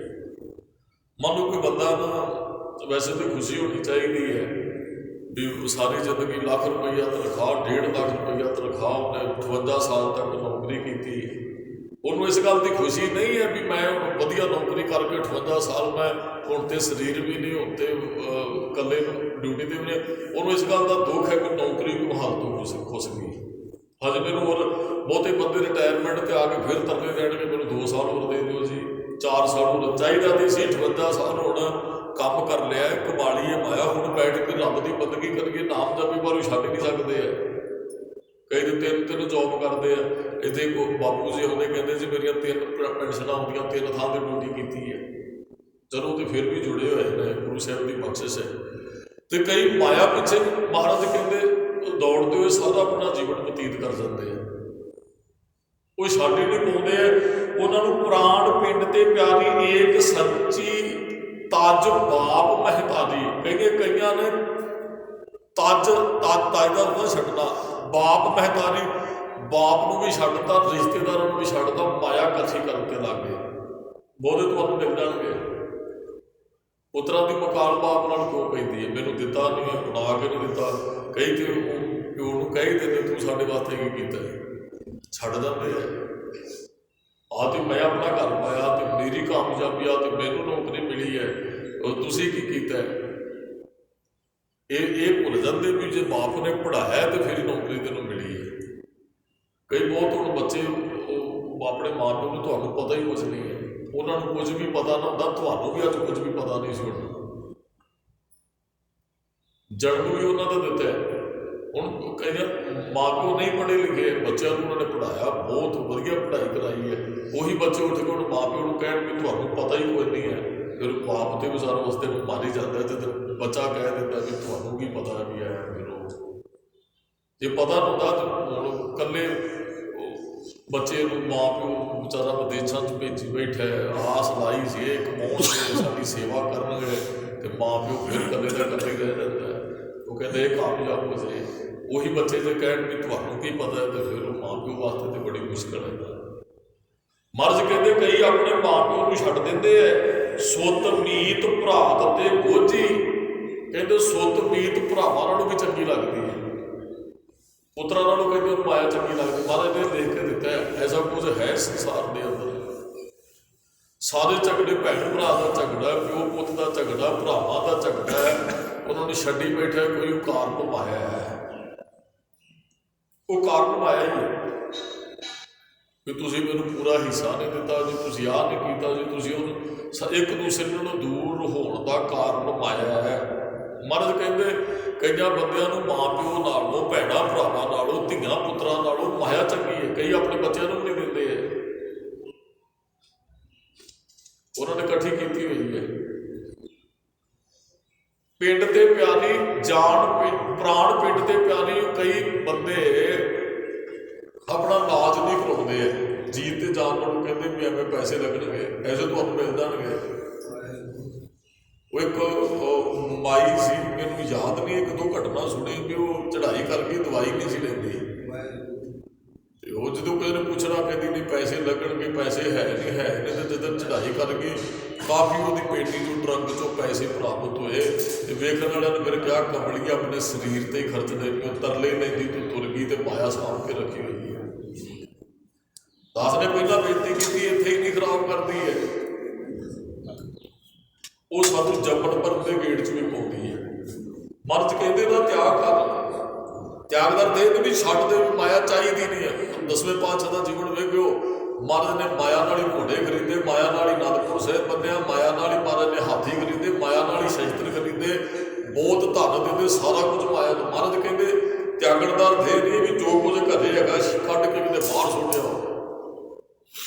ਮੰਨ ਲਓ ਕੋਈ ਬੰਦਾ ਨਾ, ਵੈਸੇ ਤਾਂ ਖੁਸ਼ੀ ਹੋਣੀ ਚਾਹੀਦੀ ਹੈ ਵੀ ਸਾਰੀ ਜ਼ਿੰਦਗੀ ਲੱਖ ਰੁਪਈਆ ਤਨਖਾਹ, 1.5 ਲੱਖ ਰੁਪਈਆ ਤਨਖਾਹ, ਉਹਨੇ 58 ਸਾਲ ਤੱਕ ਨੌਕਰੀ ਕੀਤੀ। ਉਹਨੂੰ ਇਸ ਗੱਲ ਦੀ ਖੁਸ਼ੀ ਨਹੀਂ ਹੈ ਵੀ ਮੈਂ ਵਧੀਆ ਨੌਕਰੀ ਕਰਕੇ 58 ਸਾਲ ਮੈਂ ਹੁਣ ਤੇ ਸਰੀਰ ਵੀ ਨਹੀਂ, ਹੁਣ ਤੇ ਇਕੱਲੇ ਡਿਊਟੀ 'ਤੇ ਵੀ ਨਹੀਂ। ਉਹਨੂੰ ਇਸ ਗੱਲ ਦਾ ਦੁੱਖ ਹੈ ਕਿ ਨੌਕਰੀ ਨੂੰ ਹਾਲ ਤੋਂ ਖੁੱਸ ਗਈ। ਹਜੇ ਮੈਨੂੰ ਹੋਰ ਬਹੁਤੇ ਬੰਦੇ ਰਿਟਾਇਰਮੈਂਟ 'ਤੇ ਆ ਕੇ ਫਿਰ ਤਰਲੇ ਦੇਣਗੇ ਮੈਨੂੰ 2 ਸਾਲ ਹੋਰ ਦੇ ਦਿਓ ਜੀ, 4 ਸਾਲ ਹੋਰ। ਚਾਹੀਦਾ ਨਹੀਂ ਸੀ 58 ਸਾਲ ਹੁਣ ਕੰਮ ਕਰ ਲਿਆ, ਕਮਾਲੀ ਹੈ ਮਾਇਆ, ਹੁਣ ਬੈਠ ਕੇ ਰੱਬ ਦੀ ਬੰਦਗੀ ਕਰੀਏ, ਨਾਮ ਜਪੀ, ਪਰ ਉਹ ਛੱਡ ਨਹੀਂ ਸਕਦੇ ਆ। ਕਈ ਦੇ 3 ਜੋਬ ਕਰਦੇ ਆ। ਇੱਥੇ ਬਾਪੂ ਜੀ ਹੁੰਦੇ ਕਹਿੰਦੇ ਸੀ ਮੇਰੀਆਂ 3 ਪੈਨਸ਼ਨਾਂ ਹੁੰਦੀਆਂ, 3 ਥਾਂ 'ਤੇ ਡਿਊਟੀ ਕੀਤੀ ਹੈ। ਚਲੋ ਤੇ ਫਿਰ ਵੀ ਜੁੜੇ ਹੋਏ ਨੇ, ਗੁਰੂ ਸਾਹਿਬ ਦੀ ਬਖਸ਼ਿਸ਼ ਹੈ। ਤੇ ਕਈ ਮਾਇਆ ਪਿੱਛੇ ਮਹਾਰਾਜ ਕਹਿੰਦੇ ਦੌੜਦੇ ਹੋਏ ਸਾਰਾ ਆਪਣਾ ਜੀਵਨ ਬਤੀਤ ਕਰ ਜਾਂਦੇ ਆ, ਉਹ ਛੱਡ ਹੀ ਨਹੀਂ ਪਾਉਂਦੇ ਆ। ਉਹਨਾਂ ਨੂੰ ਪ੍ਰਾਣ ਪਿੰਡ ਤੇ ਪਿਆਰੀ ਏਕ ਸੱਚੀ ਤਜ ਬਾਪ ਮਹਿਤਾਰੀ। ਕਹਿੰਦੇ ਕਈਆਂ ਨੇ ਤਜ ਦਾ ਉਹਦਾ ਛੱਡਣਾ, ਬਾਪ ਮਹਿਤਾਰੀ, ਬਾਪ ਨੂੰ ਵੀ ਛੱਡਤਾ, ਰਿਸ਼ਤੇਦਾਰਾਂ ਨੂੰ ਵੀ ਛੱਡਤਾ, ਮਾਇਆ ਇਕੱਠੀ ਕਰਕੇ ਲੱਗ ਗਏ। ਬਹੁਤੇ ਤੁਹਾਨੂੰ ਮਿਲ ਜਾਣਗੇ। ਪੁੱਤਰਾਂ ਦੀ ਮਕਾਲ ਬਾਪ ਨਾਲ ਕਿਉਂ ਪੈਂਦੀ ਹੈ, ਮੈਨੂੰ ਦਿੱਤਾ ਨਹੀਂ ਹੈ, ਬਣਾ ਕੇ ਨਹੀਂ ਦਿੱਤਾ। ਕਈ ਤੇ ਪਿਓ ਨੂੰ ਕਹਿ ਹੀ ਦਿੰਦੇ ਤੂੰ ਸਾਡੇ ਵਾਸਤੇ ਕੀ ਕੀਤਾ ਹੈ, ਛੱਡ ਜਾਂਦੇ ਆ। ਆ ਤੇ ਮੈਂ ਆਪਣਾ ਘਰ ਪਾਇਆ ਤੇ ਮੇਰੀ ਕਾਮਯਾਬੀ ਆ ਤੇ ਮੈਨੂੰ ਨੌਕਰੀ ਮਿਲੀ ਹੈ, ਉਹ ਤੁਸੀਂ ਕੀ ਕੀਤਾ ਹੈ। ਇਹ ਭੁੱਲ ਜਾਂਦੇ ਵੀ ਜੇ ਬਾਪ ਨੇ ਪੜ੍ਹਾਇਆ ਤੇ ਫਿਰ ਨੌਕਰੀ ਤੈਨੂੰ ਮਿਲੀ ਹੈ। ਕਈ ਬਹੁਤ ਹੁਣ ਬੱਚੇ ਉਹ ਆਪਣੇ ਮਾਂ ਪਿਓ ਨੂੰ ਤੁਹਾਨੂੰ ਪਤਾ ਹੀ ਕੁਝ ਨਹੀਂ ਹੈ, ਉਹਨਾਂ ਨੂੰ ਕੁਝ ਵੀ ਪਤਾ ਨਾ ਹੁੰਦਾ, ਤੁਹਾਨੂੰ ਵੀ ਅੱਜ ਕੁਝ ਵੀ ਪਤਾ ਨਹੀਂ ਸੀ ਹੋਣਾ। ਜਨਮ ਵੀ ਉਹਨਾਂ ਦਾ ਦਿੱਤਾ ਹੈ। ਹੁਣ ਕਹਿੰਦੇ ਮਾਂ ਪਿਓ ਨਹੀਂ ਪੜ੍ਹੇ ਲਿਖੇ, ਬੱਚਿਆਂ ਨੂੰ ਉਹਨਾਂ ਨੇ ਪੜ੍ਹਾਇਆ, ਬਹੁਤ ਵਧੀਆ ਪੜ੍ਹਾਈ ਕਰਾਈ ਹੈ, ਉਹੀ ਬੱਚੇ ਉੱਠ ਕੇ ਹੁਣ ਮਾਂ ਪਿਓ ਨੂੰ ਕਹਿਣ ਵੀ ਤੁਹਾਨੂੰ ਪਤਾ ਹੀ ਕੋਈ ਨਹੀਂ ਹੈ, ਫਿਰ ਬਾਪ ਤੇ ਵੀ ਸਾਰਾ ਵਾਸਤੇ ਮਾਰੀ ਜਾਂਦਾ ਤੇ ਬੱਚਾ ਕਹਿ ਦਿੰਦਾ ਵੀ ਤੁਹਾਨੂੰ ਕੀ ਪਤਾ ਵੀ ਹੈ। ਮੈਨੂੰ ਜੇ ਪਤਾ ਹੁੰਦਾ ਤਾਂ ਹੁਣ ਇਕੱਲੇ ਬੱਚੇ ਨੂੰ ਮਾਂ ਪਿਓ ਵਿਚਾਰਾ ਵਿਦੇਸ਼ਾਂ 'ਚ ਭੇਜੀ ਬੈਠਾ, ਆਸ ਲਾਈ ਸੀ ਇਹ ਕਮਾਉਣਗੇ ਸਾਡੀ ਸੇਵਾ ਕਰਨਗੇ, ਤੇ ਮਾਂ ਪਿਓ ਫਿਰ ਇਕੱਲੇ ਦਾ ਇਕੱਲੇ ਰਹਿ ਜਾਂਦਾ। ਉਹ ਕਹਿੰਦੇ ਇਹ ਕਾਮਯਾਬ ਹੋ ਜਾਏ, ਉਹੀ ਬੱਚੇ ਜੇ ਕਹਿਣ ਵੀ ਤੁਹਾਨੂੰ ਕੀ ਪਤਾ ਹੈ, ਤੇ ਫਿਰ ਉਹ ਮਾਂ ਪਿਓ ਵਾਸਤੇ ਤਾਂ ਬੜੀ ਮੁਸ਼ਕਿਲ ਹੈ। ਮਰਜ਼ ਕਹਿੰਦੇ ਕਈ ਆਪਣੇ ਮਾਂ ਪਿਓ ਨੂੰ ਛੱਡ ਦਿੰਦੇ ਐ। ਸੁੱਤ ਮੀਤ ਭਰਾਤ ਤੇ ਗੋਝੀ, ਕਹਿੰਦੇ ਸੁੱਤ ਮੀਤ ਭਰਾਵਾਂ ਨਾਲੋਂ ਵੀ ਚੰਗੀ ਲੱਗਦੀ ਹੈ, ਪੁੱਤਰਾਂ ਨਾਲੋਂ ਕਹਿੰਦੇ ਉਹਨੂੰ ਮਾਇਆ ਚੰਗੀ ਲੱਗਦੀ। ਮਹਾਰਾਜ ਨੇ ਲਿਖ ਕੇ ਦਿੱਤਾ ਹੈ ਐਸਾ ਕੁਝ ਹੈ ਸੰਸਾਰ ਦੇ ਅੰਦਰ। ਸਾਰੇ ਝਗੜੇ ਭੈਣ ਭਰਾ ਦਾ ਝਗੜਾ, ਪਿਓ ਪੁੱਤ ਦਾ ਝਗੜਾ, ਭਰਾਵਾਂ ਦਾ ਝਗੜਾ ਹੈ, ਉਹਨਾਂ ਨੂੰ ਛੱਡੀ ਬੈਠਾ ਕੋਈ ਕਾਰਨ ਮਾਇਆ ਹੈ। ਉਹ ਕਾਰਨ ਮਾਇਆ ਹੀ ਹੈ ਵੀ ਤੁਸੀਂ ਮੈਨੂੰ ਪੂਰਾ ਹਿੱਸਾ ਨਹੀਂ ਦਿੱਤਾ ਜੀ, ਤੁਸੀਂ ਆਹ ਨਹੀਂ ਕੀਤਾ ਜੀ, ਤੁਸੀਂ ਉਹ ਇੱਕ ਦੂਸਰੇ ਨਾਲੋਂ ਦੂਰ ਹੋਣ ਦਾ ਕਾਰਨ ਮਾਇਆ ਹੈ। ਮਹਾਰਾਜ ਕਹਿੰਦੇ ਕਈਆਂ ਬੰਦਿਆਂ ਨੂੰ ਮਾਂ ਪਿਓ ਨਾਲੋਂ, ਭੈਣਾਂ ਭਰਾਵਾਂ ਨਾਲੋਂ, ਧੀਆਂ ਪੁੱਤਰਾਂ ਨਾਲੋਂ ਮਾਇਆ ਚੰਗੀ ਹੈ। ਕਈ ਆਪਣੇ ਬੱਚਿਆਂ ਨੂੰ ਵੀ ਨਹੀਂ ਦਿੰਦੇ ਹੈ, ਉਹਨਾਂ ਨੇ ਇਕੱਠੀ ਕੀਤੀ ਹੋਈ ਹੈ। ਪਿੰਡ ਤੇ ਪਿਆਰੀ ਜਾਨ ਪ੍ਰਾਣ ਪਿੰਡ ਤੇ ਪਿਆਰੀ। ਕਈ ਬੰਦੇ ਆਪਣਾ ਇਲਾਜ ਨਹੀਂ ਕਰਾਉਂਦੇ ਹੈ, ਜੀਤ ਤੇ ਜਾਨ ਨੂੰ ਕਹਿੰਦੇ ਵੀ ਐਵੇਂ ਪੈਸੇ ਲੱਗਣਗੇ, ਐਸੇ ਤੁਹਾਨੂੰ ਮਿਲ ਜਾਣਗੇ। ਉਹ ਇੱਕ ਮਾਈ ਸੀ, ਮੈਨੂੰ ਯਾਦ ਨਹੀਂ, ਇੱਕ ਦੋ ਘਟਨਾ ਸੁਣੀ ਵੀ ਉਹ ਚੜ੍ਹਾਈ ਕਰਕੇ ਦਵਾਈ ਨਹੀਂ ਸੀ ਲੈਂਦੀ, ਤੇ ਉਹ ਜਦੋਂ ਕਿਸੇ ਨੇ ਪੁੱਛਣਾ ਕਹਿੰਦੀ ਨਹੀਂ ਪੈਸੇ ਲੱਗਣਗੇ, ਪੈਸੇ ਹੈ ਨਹੀਂ ਤੇ ਜਦੋਂ ਚੜ੍ਹਾਈ ਕਰ ਗਈ ਕਾਫੀ ਉਹਦੀ ਪੇਟੀ ਚੋਂ ਟਰੰਕ ਚੋਂ ਪੈਸੇ ਪ੍ਰਾਪਤ ਹੋਏ, ਤੇ ਵੇਖਣ ਵਾਲਿਆਂ ਨੇ ਫਿਰ ਕਿਹਾ ਕਮਲੀ ਆਪਣੇ ਸਰੀਰ ਤੇ ਖਰਚਦੇ ਵੀ ਉਹ ਤਰਲੇ ਲੈਂਦੀ ਤੂੰ ਤੁਰ ਗਈ ਤੇ ਮਾਇਆ ਸਾਂਭ ਕੇ ਰੱਖੀ ਹੋਈ ਹੈ। ਦਾਸ ਨੇ ਪਹਿਲਾਂ ਬੇਨਤੀ ਕੀਤੀ ਇੱਥੇ ਹੀ ਨਹੀਂ ਖਰਾਬ ਕਰਦੀ ਹੈ, ਉਹ ਸਾਨੂੰ ਜੰਮਣ ਭਰਨ ਦੇ ਗੇਟ 'ਚ ਵੀ ਪਾਉਂਦੀ ਹੈ। ਮਰਜ਼ ਕਹਿੰਦੇ ਦਾ ਤਿਆਗ ਕਰ, ਤਿਆਗ ਦਾ ਦੇ ਵੀ ਛੱਡ ਦੇ, ਵੀ ਮਾਇਆ ਚਾਹੀਦੀ ਨਹੀਂ ਹੈ। 10ਵੇਂ ਪਾਤਸ਼ਾਹ ਦਾ ਜੀਵਨ ਵੇਖਿਓ, ਮਹਾਰਾਜ ਨੇ ਮਾਇਆ ਨਾਲ ਹੀ ਘੋੜੇ ਖਰੀਦੇ, ਮਾਇਆ ਨਾਲ ਹੀ ਅਨੰਦਪੁਰ ਸਾਹਿਬ ਬੰਨਿਆ, ਮਾਇਆ ਨਾਲ ਹੀ ਮਹਾਰਾਜ ਨੇ ਹਾਥੀ ਖਰੀਦੇ, ਮਾਇਆ ਨਾਲ ਹੀ ਸ਼ਸਤਰ ਖਰੀਦੇ, ਬਹੁਤ ਧਨ ਦਿੰਦੇ, ਸਾਰਾ ਕੁਝ ਮਾਇਆ ਨੂੰ। ਮਹਾਰਾਜ ਕਹਿੰਦੇ ਤਿਆਗਣ ਦਾ ਅਰਥ ਇਹ ਨਹੀਂ ਵੀ ਜੋ ਕੁਝ ਘਰੇ ਹੈਗਾ ਕੱਢ ਕੇ ਕਿਤੇ ਬਾਹਰ ਸੁੱਟਿਆ।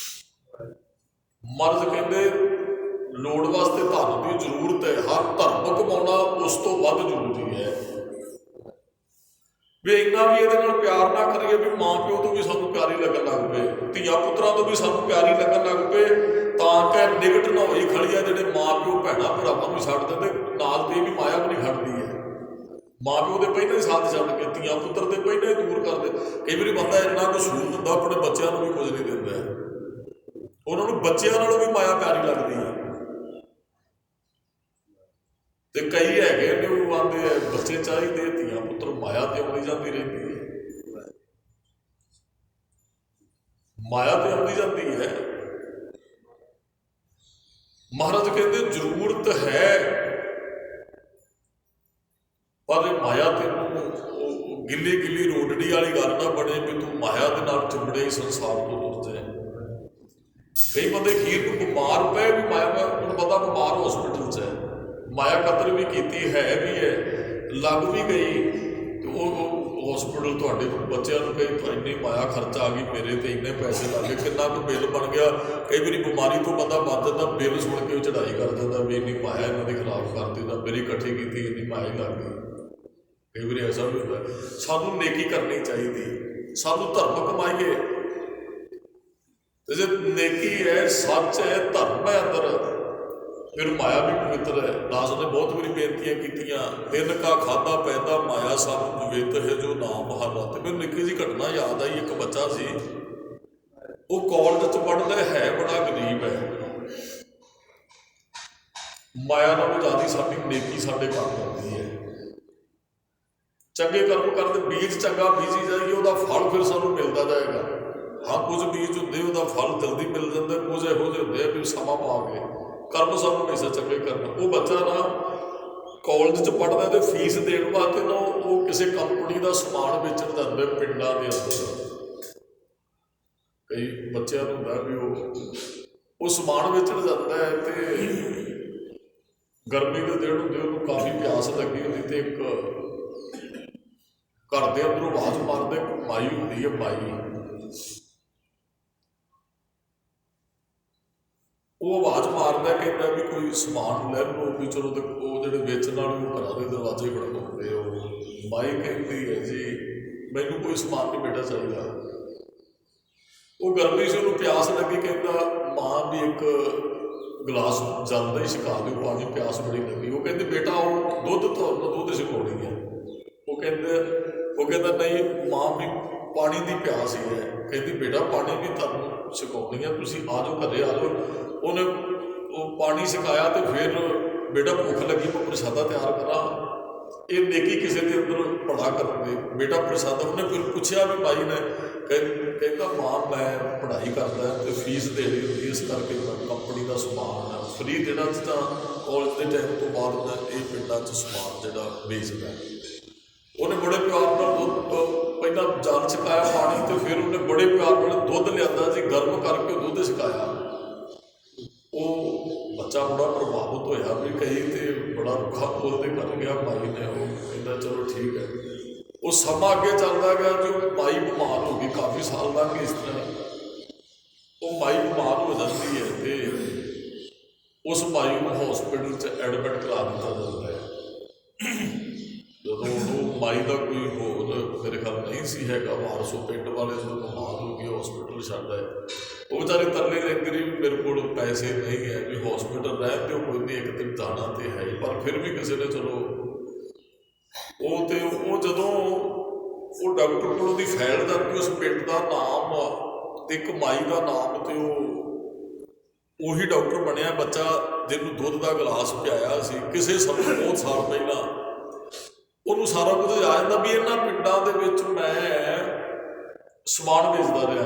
ਮਹਾਰਾਜ ਕਹਿੰਦੇ ਲੋੜ ਵਾਸਤੇ ਧਨ ਦੀ ਜ਼ਰੂਰਤ ਹੈ, ਹਰ ਧਰਮ ਕਮਾਉਣਾ ਉਸ ਤੋਂ ਵੱਧ ਜ਼ਰੂਰੀ ਹੈ। ਵੀ ਇੰਨਾ ਵੀ ਇਹਦੇ ਨਾਲ ਪਿਆਰ ਨਾ ਕਰੀਏ ਵੀ ਮਾਂ ਪਿਓ ਤੋਂ ਵੀ ਸਾਨੂੰ ਪਿਆਰੀ ਲੱਗਣ ਲੱਗ ਪਏ, ਧੀਆਂ ਪੁੱਤਰਾਂ ਤੋਂ ਵੀ ਸਾਨੂੰ ਪਿਆਰੀ ਲੱਗਣ ਲੱਗ ਪਏ, ਤਾਂ ਕਿ ਨਿਗਟ ਨਾ ਹੋਈ ਖੜੀ ਆ। ਜਿਹੜੇ ਮਾਂ ਪਿਓ ਭੈਣਾਂ ਭਰਾਵਾਂ ਨੂੰ ਛੱਡ ਦਿੰਦੇ, ਨਾਲ ਤੇ ਵੀ ਮਾਇਆ ਵੀ ਨਹੀਂ ਖੜਦੀ ਹੈ। ਮਾਂ ਪਿਓ ਦੇ ਪਹਿਲਾਂ ਹੀ ਸਾਥ ਛੱਡ ਕੇ ਧੀਆਂ ਪੁੱਤਰ ਦੇ ਪਹਿਲਾਂ ਹੀ ਦੂਰ ਕਰਦੇ। ਕਈ ਵਾਰੀ ਬੰਦਾ ਇੰਨਾ ਕੁ ਸੂਲ ਹੁੰਦਾ ਆਪਣੇ ਬੱਚਿਆਂ ਨੂੰ ਵੀ ਕੁਝ ਨਹੀਂ ਦਿੰਦਾ, ਉਹਨਾਂ ਨੂੰ ਬੱਚਿਆਂ ਨਾਲੋਂ ਵੀ ਮਾਇਆ ਪਿਆਰੀ ਲੱਗਦੀ ਹੈ। ਤੇ ਕਈ ਹੈਗੇ ਨੇ ਉਹ ਆਉਂਦੇ ਆ ਬੱਚੇ ਚਾਹੀਦੇ, ਧੀਆਂ ਪੁੱਤਰ, ਮਾਇਆ ਤੇ ਆਉਂਦੀ ਜਾਂਦੀ ਰਹਿੰਦੀ ਹੈ, ਮਾਇਆ ਤੇ ਆਉਂਦੀ ਜਾਂਦੀ ਹੈ। ਮਹਾਰਾਜ ਕਹਿੰਦੇ ਜ਼ਰੂਰਤ ਹੈ, ਪਰ ਮਾਇਆ ਤੈਨੂੰ ਗਿੱਲੀ ਗਿੱਲੀ ਰੋਡੜੀ ਵਾਲੀ ਗੱਲ ਨਾ ਬਣੇ ਵੀ ਤੂੰ ਮਾਇਆ ਦੇ ਨਾਲ ਚਿੰਬੜੇ ਸੰਸਾਰ ਤੋਂ ਤੁਰ ਜਾਏ। ਕਈ ਬੰਦੇ ਖੀਰ ਨੂੰ ਬਿਮਾਰ ਪਏ ਵੀ ਮਾਇਆ, ਹੁਣ ਬੰਦਾ ਬਿਮਾਰ ਹਸਪੀਟਲ 'ਚ ਹੈ, ਮਾਇਆ ਕਤਰ ਵੀ ਕੀਤੀ ਹੈ ਵੀ ਹੈ, ਲੱਗ ਵੀ ਗਈ, ਤੇ ਉਹ ਹਸਪੀਟਲ ਤੁਹਾਡੇ ਬੱਚਿਆਂ ਨੂੰ ਕਈ ਇੰਨੀ ਮਾਇਆ ਖਰਚਾ ਆ ਗਈ, ਮੇਰੇ ਤੇ ਇੰਨੇ ਪੈਸੇ ਲੱਗ ਗਏ, ਕਿੰਨਾ ਕੁ ਬਿੱਲ ਬਣ ਗਿਆ। ਕਈ ਵਾਰੀ ਬਿਮਾਰੀ ਤੋਂ ਬੰਦਾ ਬਚ ਜਾਂਦਾ, ਬਿੱਲ ਸੁਣ ਕੇ ਉਹ ਚੜ੍ਹਾਈ ਕਰ ਦਿੰਦਾ ਵੀ ਇੰਨੀ ਮਾਇਆ ਇਹਨਾਂ ਦੀ ਖਰਾਬ ਕਰ ਦਿੰਦਾ, ਮੇਰੀ ਇਕੱਠੀ ਕੀਤੀ ਇੰਨੀ ਮਾਇਆ ਹੀ ਲੱਗ ਗਈ। ਕਈ ਵਾਰੀ ਐਸਾ ਵੀ ਹੁੰਦਾ। ਸਾਨੂੰ ਨੇਕੀ ਕਰਨੀ ਚਾਹੀਦੀ, ਸਾਨੂੰ ਧਰਮ ਕਮਾਈਏ, ਤੇ ਜੇ ਨੇਕੀ ਹੈ, ਸੱਚ ਹੈ, ਧਰਮ ਹੈ ਅੰਦਰ, ਫਿਰ ਮਾਇਆ ਵੀ ਪਵਿੱਤਰ ਹੈ। ਦਾਸ ਨੇ ਬਹੁਤ ਵਾਰੀ ਬੇਨਤੀਆਂ ਕੀਤੀਆਂ, ਤਿੰਨ ਕਾ ਖਾਧਾ ਪੈਂਦਾ ਮਾਇਆ ਸਭ ਪਵਿੱਤ ਹੈ ਜੋ ਨਾਮ ਹਰਾ। ਤੇ ਮੈਨੂੰ ਨਿੱਕੀ ਜਿਹੀ ਘਟਨਾ ਯਾਦ ਆਈ। ਇੱਕ ਬੱਚਾ ਸੀ, ਉਹ ਕਾਲਜ 'ਚ ਪੜ੍ਹਦਾ ਹੈ, ਬੜਾ ਗਰੀਬ ਹੈ, ਮਾਇਆ ਨਾਲੋਂ ਜ਼ਿਆਦਾ ਸਾਡੀ ਨੇਕੀ ਸਾਡੇ ਕੰਮ ਆਉਂਦੀ ਹੈ। ਚੰਗੇ ਕਰਮ ਕਰਦੇ, ਬੀਜ ਚੰਗਾ ਬੀਜੀ ਜਾਈਏ, ਉਹਦਾ ਫਲ ਫਿਰ ਸਾਨੂੰ ਮਿਲਦਾ ਜਾਏਗਾ। ਹਾਂ, ਕੁਝ ਬੀਜ ਹੁੰਦੇ ਉਹਦਾ ਫਲ ਜਲਦੀ ਮਿਲ ਜਾਂਦਾ, ਕੁਝ ਇਹੋ ਜਿਹੇ ਹੁੰਦੇ ਆ ਵੀ ਸਮਾਂ ਪਾ ਕੇ। ਕਰਮ ਸਾਨੂੰ ਹਮੇਸ਼ਾ ਚੰਗੇ ਕਰਨਾ। ਉਹ ਬੱਚਾ ਨਾ ਕਾਲਜ 'ਚ ਪੜ੍ਹਦਾ ਤੇ ਫੀਸ ਦੇਣ ਵਾਸਤੇ ਨਾ ਉਹ ਕਿਸੇ ਕੰਪਨੀ ਦਾ ਸਮਾਨ ਵੇਚਣ ਜਾਂਦਾ ਪਿੰਡਾਂ ਦੇ ਅੰਦਰ। ਕਈ ਬੱਚਿਆਂ ਨੂੰ ਹੁੰਦਾ ਵੀ ਉਹ ਸਮਾਨ ਵੇਚਣ ਜਾਂਦਾ ਹੈ ਤੇ ਗਰਮੀ ਦੇ ਦਿਨ ਹੁੰਦੇ, ਉਹਨੂੰ ਕਾਫੀ ਪਿਆਸ ਲੱਗੀ ਹੁੰਦੀ ਤੇ ਇੱਕ ਘਰ ਦੇ ਅੰਦਰੋਂ ਆਵਾਜ਼ ਮਾਰਦੇ, ਮਾਈ ਹੁੰਦੀ ਹੈ ਮਾਈ, ਉਹ ਆਵਾਜ਼ ਮਾਰਦਾ, ਕਹਿੰਦਾ ਵੀ ਕੋਈ ਸਮਾਨ ਲੈ ਲਓ ਵੀ ਚਲੋ। ਤੇ ਉਹ ਜਿਹੜੇ ਵੇਚਣ ਵਾਲੇ ਉਹ ਘਰਾਂ ਦੇ ਦਰਵਾਜ਼ੇ ਖੜਕਾਉਂਦੇ। ਉਹ ਮਾਈ ਕਹਿੰਦੀ ਹੈ ਜੀ ਮੈਨੂੰ ਕੋਈ ਸਮਾਨ ਨਹੀਂ ਬੇਟਾ ਚਾਹੀਦਾ। ਉਹ ਗਰਮੀ ਸੀ, ਉਹਨੂੰ ਪਿਆਸ ਲੱਗੀ, ਕਹਿੰਦਾ ਮਾਂ ਵੀ ਇੱਕ ਗਲਾਸ ਜਲਦਾ ਹੀ ਛਕਾ ਦਿਓ ਪਾਣੀ, ਪਿਆਸ ਬੜੀ ਲੱਗੀ। ਉਹ ਕਹਿੰਦੀ ਬੇਟਾ ਉਹ ਦੁੱਧ ਛਕਾਉਣੀ ਹੈ। ਉਹ ਕਹਿੰਦਾ ਨਹੀਂ ਮਾਂ ਵੀ ਪਾਣੀ ਦੀ ਪਿਆਸ ਹੀ ਹੈ। ਕਹਿੰਦੀ ਬੇਟਾ ਪਾਣੀ ਵੀ ਤੁਹਾਨੂੰ ਛਕਾਉਣੀ ਹੈ, ਤੁਸੀਂ ਆ ਜਾਓ ਘਰੇ ਆ ਜਾਓ। ਉਹਨੇ ਉਹ ਪਾਣੀ ਛਕਾਇਆ ਤੇ ਫਿਰ ਬੇਟਾ ਭੁੱਖ ਲੱਗੀ, ਮੈਂ ਪ੍ਰਸ਼ਾਦਾ ਤਿਆਰ ਕਰਾਂ। ਇਹ ਨੇਕੀ ਕਿਸੇ ਦੇ ਅੰਦਰ ਭਲਾ ਕਰਦੇ। ਬੇਟਾ ਪ੍ਰਸ਼ਾਦਾ, ਉਹਨੇ ਫਿਰ ਪੁੱਛਿਆ ਵੀ ਬਾਈ ਨੇ, ਕਹਿੰਦਾ ਮਾਂ ਮੈਂ ਪੜ੍ਹਾਈ ਕਰਦਾ ਤੇ ਫੀਸ ਦੇਣੀ ਹੁੰਦੀ, ਇਸ ਕਰਕੇ ਮੈਂ ਕੰਪਨੀ ਦਾ ਸਮਾਨ ਫਰੀ ਦੇਣਾ। ਤਾਂ ਕਾਲਜ ਦੇ ਟਾਈਮ ਤੋਂ ਬਾਅਦ ਮੈਂ ਇਹ ਪਿੰਡਾਂ 'ਚ ਸਮਾਨ ਜਿਹੜਾ ਵੇਚਦਾ। ਉਹਨੇ ਬੜੇ ਪਿਆਰ ਨਾਲ ਦੁੱਧ ਪਹਿਲਾਂ ਜਲ ਛਕਾਇਆ ਪਾਣੀ, ਤੇ ਫਿਰ ਉਹਨੇ ਬੜੇ ਪਿਆਰ ਨਾਲ ਦੁੱਧ ਲਿਆਂਦਾ ਜੀ, ਗਰਮ ਕਰਕੇ ਦੁੱਧ ਛਕਾਇਆ। ਉਹ ਬੱਚਾ ਬੜਾ ਪ੍ਰਭਾਵਿਤ ਹੋਇਆ ਵੀ ਕਈ ਤੇ ਬੜਾ ਰੁੱਖਾ ਬੋਲਦੇ ਕਰ ਗਿਆ ਮਾਈ ਨੇ। ਉਹ ਕਹਿੰਦਾ ਚਲੋ ਠੀਕ ਹੈ। ਉਹ ਸਮਾਂ ਅੱਗੇ ਚੱਲਦਾ ਗਿਆ ਜੀ, ਉਹ ਮਾਈ ਬਿਮਾਰ ਹੋ ਗਈ, ਕਾਫੀ ਸਾਲ ਲੰਘ ਗਏ ਇਸ ਤਰ੍ਹਾਂ। ਉਹ ਮਾਈ ਬਿਮਾਰ ਹੋ ਜਾਂਦੀ ਹੈ ਤੇ ਉਸ ਮਾਈ ਨੂੰ ਹੌਸਪੀਟਲ 'ਚ ਐਡਮਿਟ ਕਰਾ ਦਿੱਤਾ ਜਾਂਦਾ ਹੈ। ਜਦੋਂ ਉਹ ਮਾਈ ਦਾ ਕੋਈ ਹੋਰ ਮੇਰੇ ਖਿਆਲ ਨਹੀਂ ਸੀ ਹੈਗਾ ਵਾਰਸ, ਉਹ ਪਿੰਡ ਵਾਲੇ ਜਦੋਂ ਬਿਮਾਰ ਹੋ ਗਏ ਹੌਸਪੀਟਲ ਛੱਡ ਆਏ। ਉਹ ਵਿਚਾਰੇ ਤਰਲੇ ਲੈਂਦੇ ਵੀ ਮੇਰੇ ਕੋਲ ਪੈਸੇ ਨਹੀਂ ਹੈ ਵੀ ਹੌਸਪੀਟਲ ਰਹਿ ਦਿਓ, ਕੋਈ ਨਹੀਂ, ਇੱਕ ਦਿਨ ਜਾਣਾ ਤੇ ਹੈ ਹੀ। ਪਰ ਫਿਰ ਵੀ ਕਿਸੇ ਨੇ ਚਲੋ ਉਹ ਜਦੋਂ ਉਹ ਡਾਕਟਰ ਕੋਲ ਉਹਦੀ ਫਾਈਲ ਜਾਂਦੀ, ਉਸ ਪਿੰਡ ਦਾ ਨਾਮ ਤੇ ਇੱਕ ਮਾਈ ਦਾ ਨਾਮ, ਤੇ ਉਹੀ ਡਾਕਟਰ ਬਣਿਆ ਬੱਚਾ ਜਿਹਨੂੰ ਦੁੱਧ ਦਾ ਗਲਾਸ ਪਿਆਇਆ ਸੀ ਕਿਸੇ ਸਮੇਂ ਬਹੁਤ ਸਾਲ ਪਹਿਲਾਂ। ਉਹਨੂੰ ਸਾਰਾ ਕੁਝ ਆ ਜਾਂਦਾ ਵੀ ਇਹਨਾਂ ਪਿੰਡਾਂ ਦੇ ਵਿੱਚ ਮੈਂ ਸਮਾਨ ਵੇਚਦਾ ਰਿਹਾ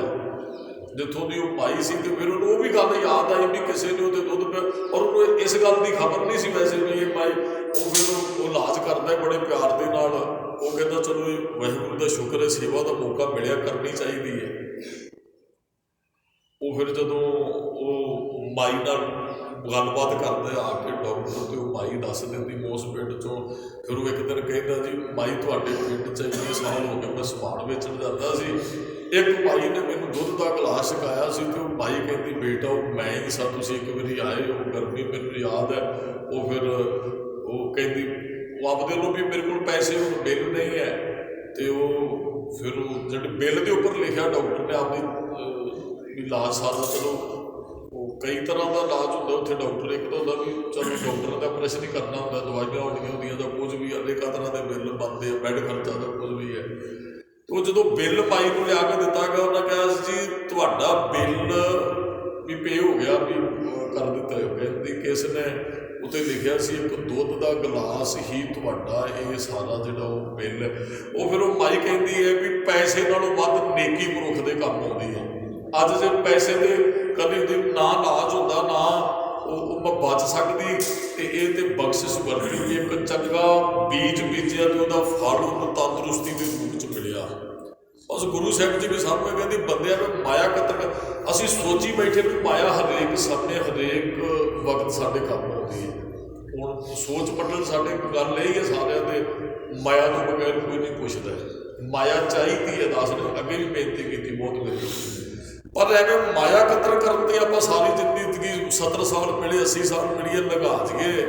ਜਿੱਥੋਂ ਦੀ ਉਹ ਪਾਈ ਸੀ। ਤੇ ਫਿਰ ਉਹਨੂੰ ਉਹ ਵੀ ਗੱਲ ਯਾਦ ਆਈ ਵੀ ਕਿਸੇ ਨੇ ਉਹਦੇ ਦੁੱਧ ਪਿਆ, ਔਰ ਉਹਨੂੰ ਇਸ ਗੱਲ ਦੀ ਖਬਰ ਨਹੀਂ ਸੀ ਵੈਸੇ ਵੀ ਇਹ ਪਾਈ। ਉਹ ਫਿਰ ਉਹ ਇਲਾਜ ਕਰਦਾ ਬੜੇ ਪਿਆਰ ਦੇ ਨਾਲ। ਉਹ ਕਹਿੰਦਾ ਚਲੋ ਇਹ ਵਾਹਿਗੁਰੂ ਦਾ ਸ਼ੁਕਰ ਹੈ, ਸੇਵਾ ਦਾ ਮੌਕਾ ਮਿਲਿਆ, ਕਰਨੀ ਚਾਹੀਦੀ ਹੈ। ਉਹ ਫਿਰ ਜਦੋਂ ਉਹ ਮਾਈ ਨਾਲ ਗੱਲਬਾਤ ਕਰਦੇ ਆ ਕੇ ਡਾਕਟਰ, ਤੇ ਉਹ ਮਾਈ ਦੱਸ ਦਿੰਦੀ ਉਸ ਪਿੰਡ 'ਚੋਂ। ਫਿਰ ਉਹ ਇੱਕ ਦਿਨ ਕਹਿੰਦਾ ਜੀ ਮਾਈ ਤੁਹਾਡੇ ਪਿੰਡ 'ਚ ਇੰਨੇ ਸਾਲ ਹੋ ਗਏ ਮੈਂ ਸਮਾਨ ਵੇਚਣ ਜਾਂਦਾ ਸੀ, ਇੱਕ ਮਾਈ ਨੇ ਮੈਨੂੰ ਦੁੱਧ ਦਾ ਗਲਾਸ ਛਕਾਇਆ ਸੀ। ਤੇ ਉਹ ਮਾਈ ਕਹਿੰਦੀ ਬੇਟਾ ਉਹ ਮੈਂ ਹੀ ਸਾਂ, ਤੁਸੀਂ ਇੱਕ ਵਾਰੀ ਆਏ ਹੋ ਗਰਮੀ ਮੈਨੂੰ ਯਾਦ ਹੈ। ਉਹ ਫਿਰ ਉਹ ਕਹਿੰਦੀ ਉਹ ਆਪਦੇ ਨੂੰ ਵੀ ਮੇਰੇ ਕੋਲ ਪੈਸੇ ਹੁਣ ਬਿੱਲ ਨਹੀਂ ਹੈ। ਤੇ ਉਹ ਫਿਰ ਉਹ ਜਿਹੜੇ ਬਿੱਲ ਦੇ ਉੱਪਰ ਲਿਖਿਆ ਡਾਕਟਰ ਨੇ ਆਪਦੀ ਇਲਾਜ ਸਾਰਾ, ਚਲੋ ਉਹ ਕਈ ਤਰ੍ਹਾਂ ਦਾ ਇਲਾਜ ਹੁੰਦਾ ਉੱਥੇ। ਡਾਕਟਰ ਇੱਕ ਤਾਂ ਹੁੰਦਾ ਵੀ ਚਲੋ ਡਾਕਟਰ ਦਾ ਆਪਰੇਸ਼ਨ ਹੀ ਕਰਨਾ ਹੁੰਦਾ, ਦਵਾਈਆਂ ਹੋਣੀਆਂ ਹੁੰਦੀਆਂ ਜਾਂ ਕੁਝ ਵੀ, ਅਨੇਕਾਂ ਤਰ੍ਹਾਂ ਦੇ ਬਿੱਲ ਬਣਦੇ ਆ, ਬੈੱਡ ਖਰਚਾ ਦਾ ਕੁਝ ਵੀ ਹੈ। ਉਹ ਜਦੋਂ ਬਿੱਲ ਮਾਈ ਨੂੰ ਲਿਆ ਕੇ ਦਿੱਤਾ ਗਿਆ, ਉਹਨਾਂ ਕਿਹਾ ਜੀ ਤੁਹਾਡਾ ਬਿੱਲ ਵੀ ਪੇ ਹੋ ਗਿਆ, ਵੀ ਕਰ ਦਿੱਤਾ। ਕਹਿੰਦੀ ਕਿਸ ਨੇ? ਉੱਤੇ ਲਿਖਿਆ ਸੀ ਇੱਕ ਦੁੱਧ ਦਾ ਗਲਾਸ ਹੀ ਤੁਹਾਡਾ ਇਹ ਸਾਰਾ ਜਿਹੜਾ ਉਹ ਬਿੱਲ। ਉਹ ਫਿਰ ਉਹ ਮਾਈ ਕਹਿੰਦੀ ਹੈ ਵੀ ਪੈਸੇ ਨਾਲੋਂ ਵੱਧ ਨੇਕੀ ਮਨੁੱਖ ਦੇ ਕੰਮ ਆਉਂਦੀ ਹੈ। ਅੱਜ ਜੇ ਪੈਸੇ ਦੇ ਕਦੇ ਦੇ ਨਾ ਇਲਾਜ ਹੁੰਦਾ ਨਾ ਉਹ ਬਚ ਸਕਦੀ, ਤੇ ਇਹ ਤੇ ਬਖਸ਼ਿਸ਼ ਵਰਤੀ ਇੱਕ ਚੰਗਾ ਬੀਜ ਬੀਜਿਆ ਤੇ ਉਹਦਾ ਫਲ ਉਹਨੂੰ ਤੰਦਰੁਸਤੀ ਦੇ ਰੂਪ 'ਚ ਮਿਲਿਆ। ਬਸ ਗੁਰੂ ਸਾਹਿਬ ਜੀ ਵੀ ਸਾਹਮਣੇ ਕਹਿੰਦੇ ਬੰਦਿਆਂ ਨੂੰ ਮਾਇਆ ਕਤਰ, ਅਸੀਂ ਸੋਚੀ ਬੈਠੇ ਵੀ ਮਾਇਆ ਹਰੇਕ ਸਮੇਂ ਹਰੇਕ ਵਕਤ ਸਾਡੇ ਕੰਮ ਆਉਂਦੀ ਹੈ। ਹੁਣ ਸੋਚ ਪੱਟਣ ਸਾਡੇ ਗੱਲ ਇਹ ਹੈ ਸਾਰਿਆਂ ਦੇ, ਮਾਇਆ ਤੋਂ ਬਗੈਰ ਕੋਈ ਨਹੀਂ ਪੁੱਛਦਾ। ਮਾਇਆ ਚਾਹੀਦੀ ਹੈ, ਦਾਸ ਨੇ ਅੱਗੇ ਵੀ ਬੇਨਤੀ ਕੀਤੀ ਬਹੁਤ ਵਾਰੀ। ਪਰ ਐਵੇਂ ਮਾਇਆ ਕਤਰ ਕਰਨ ਤੇ ਆਪਾਂ ਸਾਰੀ ਜ਼ਿੰਦਗੀ 70 ਸਾਲ ਮਿਲੇ 80 ਸਾਲ ਮਿਲੀਏ ਲਗਾ ਜਾਈਏ,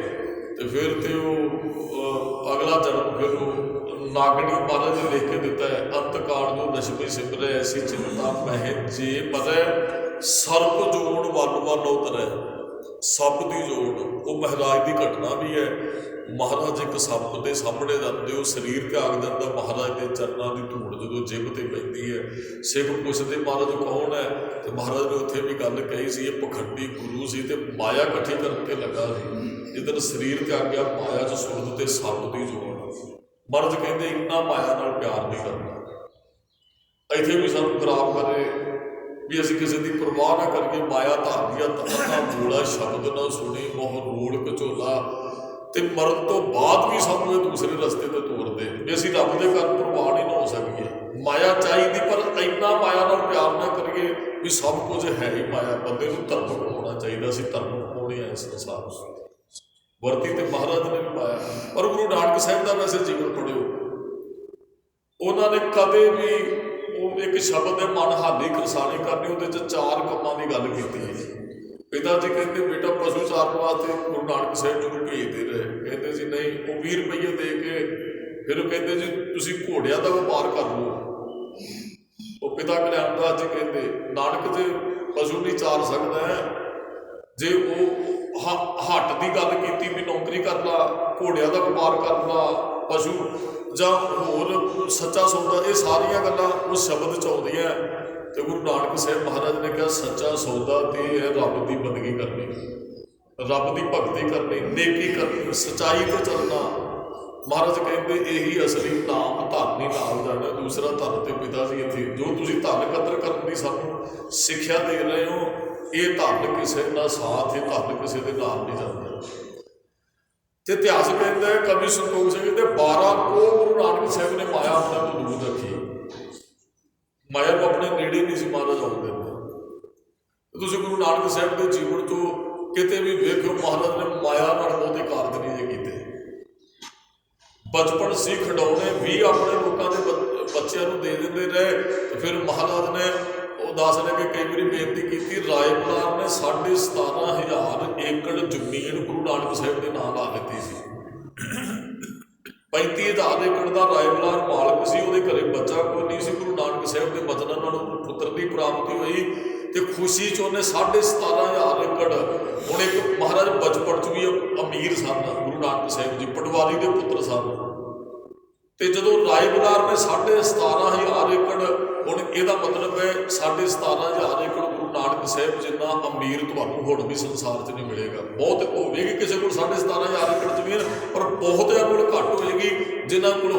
ਤੇ ਫਿਰ ਤੇ ਉਹ ਅਗਲਾ ਜਨਮ ਫਿਰ ਉਹ ਨਾਗਣੀ ਮਹਾਰਾਜ ਨੇ ਲਿਖ ਕੇ ਦਿੱਤਾ ਹੈ, ਅੰਤ ਕਾਲ ਜੋ ਨਸ਼ਮੀ ਸਿਮਰੈ ਐਸੀ ਚਿੰਤਾ ਮਹਿ ਜੇ ਮਰੈ ਸਰਪ ਜੋੜ ਵੱਲ ਵੱਲ ਉਤਰੈ। ਸੱਪ ਦੀ ਜੋੜ ਉਹ ਮਹਾਰਾਜ ਦੀ ਘਟਨਾ ਵੀ ਹੈ। ਮਹਾਰਾਜ ਇੱਕ ਸੱਪ ਦੇ ਸਾਹਮਣੇ ਜਾਂਦੇ, ਉਹ ਸਰੀਰ ਤਿਆਗ ਦਿੰਦਾ, ਮਹਾਰਾਜ ਦੇ ਚਰਨਾਂ ਦੀ ਧੂੜ ਜਦੋਂ ਜਿਭ ਤੇ ਪੈਂਦੀ ਹੈ। ਸਿੱਖ ਪੁੱਛਦੇ ਮਹਾਰਾਜ ਕੌਣ ਹੈ, ਤੇ ਮਹਾਰਾਜ ਨੇ ਉੱਥੇ ਵੀ ਗੱਲ ਕਹੀ ਸੀ ਇਹ ਪਖੰਡੀ ਗੁਰੂ ਸੀ ਤੇ ਮਾਇਆ ਇਕੱਠੀ ਕਰਕੇ ਲੱਗਾ ਸੀ। ਜਿੱਦਣ ਸਰੀਰ ਤਿਆਗਿਆ ਮਾਇਆ 'ਚ ਸੁਰਤ ਤੇ ਸੱਪ ਦੀ ਜੋੜ। ਮਰਦ ਕਹਿੰਦੇ ਇੰਨਾ ਮਾਇਆ ਨਾਲ ਪਿਆਰ ਨਹੀਂ ਕਰਨਾ। ਇੱਥੇ ਵੀ ਸਾਨੂੰ ਖਰਾਬ ਕਰੇ ਵੀ ਅਸੀਂ ਕਿਸੇ ਦੀ ਪਰਵਾਹ ਨਾ ਕਰੀਏ। ਮਾਇਆ ਧਾਰਦੀਆਂ ਤਮੰਨਾ ਮੂਲਾ ਸ਼ਬਦ ਨਾ ਸੁਣੀ ਮੋਹ ਰੋਲ ਕਚੋਲਾ। ਤੇ ਮਰਨ ਤੋਂ ਬਾਅਦ ਵੀ ਸਾਨੂੰ ਇਹ ਦੂਸਰੇ ਰਸਤੇ ਤੇ ਤੋਰਦੇ ਵੀ ਅਸੀਂ ਰੱਬ ਦੇ ਘਰ ਪ੍ਰਵਾਨ ਹੀ ਨਾ ਹੋ ਸਕੀਏ। ਮਾਇਆ ਚਾਹੀਦੀ ਪਰ ਇੰਨਾ ਮਾਇਆ ਨਾਲ ਪਿਆਰ ਨਾ ਕਰੀਏ ਵੀ ਸਭ ਕੁਝ ਹੈ ਹੀ ਮਾਇਆ। ਬੰਦੇ ਨੂੰ ਧਰਮ ਕਮਾਉਣਾ ਚਾਹੀਦਾ। ਅਸੀਂ ਧਰਮ ਕਮਾਉਣੇ ਆ ਇਸ ਸੰਸਾਰ ਨੂੰ। ਵਰਤੀ ਤੇ ਮਹਾਰਾਜ ਨੇ ਵੀ ਪਾਇਆ। ਪਰ ਗੁਰੂ ਨਾਨਕ ਸਾਹਿਬ ਦਾ ਵੈਸੇ ਜੀਵਨ ਪੜ੍ਹਿਓ, ਉਹਨਾਂ ਨੇ ਕਦੇ ਵੀ ਉਹ ਇੱਕ ਸ਼ਬਦ ਦੇ ਮਨ ਹਾਲੀ ਕਰਸਾਣੀ ਕਰਨੀ, ਉਹਦੇ 'ਚ 4 ਕੰਮਾਂ ਦੀ ਗੱਲ ਕੀਤੀ ਹੈ। ਪਿਤਾ ਜੀ ਕਹਿੰਦੇ ਬੇਟਾ ਪਸ਼ੂ ਚਾਰਨ ਵਾਸਤੇ ਗੁਰੂ ਨਾਨਕ ਸਾਹਿਬ ਜੀ ਨੂੰ ਭੇਜਦੇ ਰਹੇ। ਕਹਿੰਦੇ ਜੀ ਨਹੀਂ। ਉਹ 20 ਰੁਪਈਏ ਦੇ ਕੇ ਫਿਰ ਉਹ ਕਹਿੰਦੇ ਜੀ ਤੁਸੀਂ ਘੋੜਿਆਂ ਦਾ ਵਪਾਰ ਕਰ ਲਓ। ਉਹ ਪਿਤਾ ਕਲਿਆਣ ਦਾਸ ਜੀ ਕਹਿੰਦੇ ਨਾਨਕ ਜੇ ਪਸ਼ੂ ਨਹੀਂ ਚਾਰ ਸਕਦਾ ਹੈ, ਜੇ ਉਹ ਹੱਟ ਦੀ ਗੱਲ ਕੀਤੀ ਵੀ ਨੌਕਰੀ ਕਰ ਲਾ, ਘੋੜਿਆਂ ਦਾ ਵਪਾਰ ਕਰ ਲਾ, ਪਸ਼ੂ ਜਾਂ ਹੋਰ ਸੱਚਾ ਸੌਦਾ, ਇਹ ਸਾਰੀਆਂ ਗੱਲਾਂ ਉਸ ਸ਼ਬਦ 'ਚ ਆਉਂਦੀਆਂ। ਤੇ ਗੁਰੂ ਨਾਨਕ ਸਾਹਿਬ ਮਹਾਰਾਜ ਨੇ ਕਿਹਾ ਸੱਚਾ ਸੌਦਾ ਤੇ ਹੈ ਰੱਬ ਦੀ ਬੰਦਗੀ ਕਰਨੀ, ਰੱਬ ਦੀ ਭਗਤੀ ਕਰਨੀ, ਨੇਕੀ ਕਰਨੀ, ਸੱਚਾਈ ਤੇ ਚੱਲਣਾ। ਮਹਾਰਾਜ ਕਹਿੰਦੇ ਇਹੀ ਅਸਲੀ ਨਾਮ ਧਨ ਹੀ ਨਾਮ ਜਾਣਾ, ਦੂਸਰਾ ਧਨ ਤੇ ਪਿਤਾ ਜੀ ਇੱਥੇ ਜੋ ਤੁਸੀਂ ਧਨ ਇਕੱਤਰ ਕਰਨ ਦੀ ਸਾਨੂੰ ਸਿੱਖਿਆ ਦੇ ਰਹੇ ਹੋ, ਇਹ ਧਨ ਕਿਸੇ ਦਾ ਸਾਥ, ਇਹ ਧਨ ਕਿਸੇ ਦੇ ਨਾਲ ਨਹੀਂ ਜਾਂਦਾ। ਤੇ ਇਤਿਹਾਸ ਕਹਿੰਦਾ ਕਵੀ ਸੰਤੋਖ ਸਿੰਘ ਦੇ 12 ਕੋਹ ਗੁਰੂ ਨਾਨਕ ਸਾਹਿਬ ਨੇ ਮਾਇਆ ਆਪਣੇ ਤੋਂ ਦੂਰ ਰੱਖੀ। ਮਾਇਆ ਨੂੰ ਆਪਣੇ ਨੇੜੇ ਨਹੀਂ ਸੀ ਮਹਾਰਾਜ ਆਉਣ ਦਿੰਦੇ। ਤੁਸੀਂ ਗੁਰੂ ਨਾਨਕ ਸਾਹਿਬ ਦੇ ਜੀਵਨ ਤੋਂ ਕਿਤੇ ਵੀ ਵੇਖੋ ਮਹਾਰਾਜ ਨੇ ਮਾਇਆ ਨਾਲ ਬਹੁਤੇ ਕਾਰਜ ਨਹੀਂ ਜੇ ਕੀਤੇ। ਬਚਪਨ ਸੀ ਖਿਡੌਣੇ ਵੀ ਆਪਣੇ ਲੋਕਾਂ ਦੇ ਬੱਚਿਆਂ ਨੂੰ ਦੇ ਦਿੰਦੇ ਰਹੇ। ਤੇ ਫਿਰ ਮਹਾਰਾਜ ਨੇ ਉਹ ਦੱਸਦੇ ਕਿ ਕਈ ਵਾਰੀ ਬੇਨਤੀ ਕੀਤੀ, ਰਾਏ ਬਲਾਰ ਨੇ 17,500 ਏਕੜ ਜ਼ਮੀਨ ਗੁਰੂ ਨਾਨਕ ਸਾਹਿਬ ਦੇ ਨਾਂ ਲਾ ਦਿੱਤੀ ਸੀ। 35,000 ਏਕੜ ਦਾ ਰਾਏ ਬਲਾਰ ਮਾਲਕ ਸੀ। ਉਹਦੇ ਘਰੇ ਬੱਚਾ ਕੋਈ ਨਹੀਂ ਸੀ। ਗੁਰੂ ਨਾਨਕ ਸਾਹਿਬ ਦੇ ਬਚਨਾਂ ਨਾਲ ਉਹਨੂੰ ਪੁੱਤਰ ਦੀ ਪ੍ਰਾਪਤੀ ਹੋਈ ਤੇ ਖੁਸ਼ੀ 'ਚ ਉਹਨੇ 17,500 ਏਕੜ। ਹੁਣ ਇੱਕ ਮਹਾਰਾਜ ਬਚਪਨ 'ਚ ਵੀ ਅਮੀਰ ਸਨ ਗੁਰੂ ਨਾਨਕ ਸਾਹਿਬ ਜੀ, ਪਟਵਾਰੀ ਦੇ ਪੁੱਤਰ ਸਨ। ਤੇ ਜਦੋਂ ਰਾਏ ਬਲਾਰ ਨੇ 17,500 ਏਕੜ, ਹੁਣ ਇਹਦਾ ਮਤਲਬ ਹੈ 17,500 ਏਕੜ ਗੁਰੂ ਨਾਨਕ ਸਾਹਿਬ ਜਿੰਨਾ ਅਮੀਰ ਤੁਹਾਨੂੰ ਹੁਣ ਵੀ ਸੰਸਾਰ 'ਚ ਨਹੀਂ ਮਿਲੇਗਾ। ਬਹੁਤ ਹੋਵੇਗੀ ਕਿਸੇ ਕੋਲ 17,500 ਏਕੜ ਜ਼ਮੀਨ, ਪਰ ਬਹੁਤਿਆਂ ਕੋਲ ਘੱਟ ਹੋਏਗੀ ਜਿਨ੍ਹਾਂ ਕੋਲ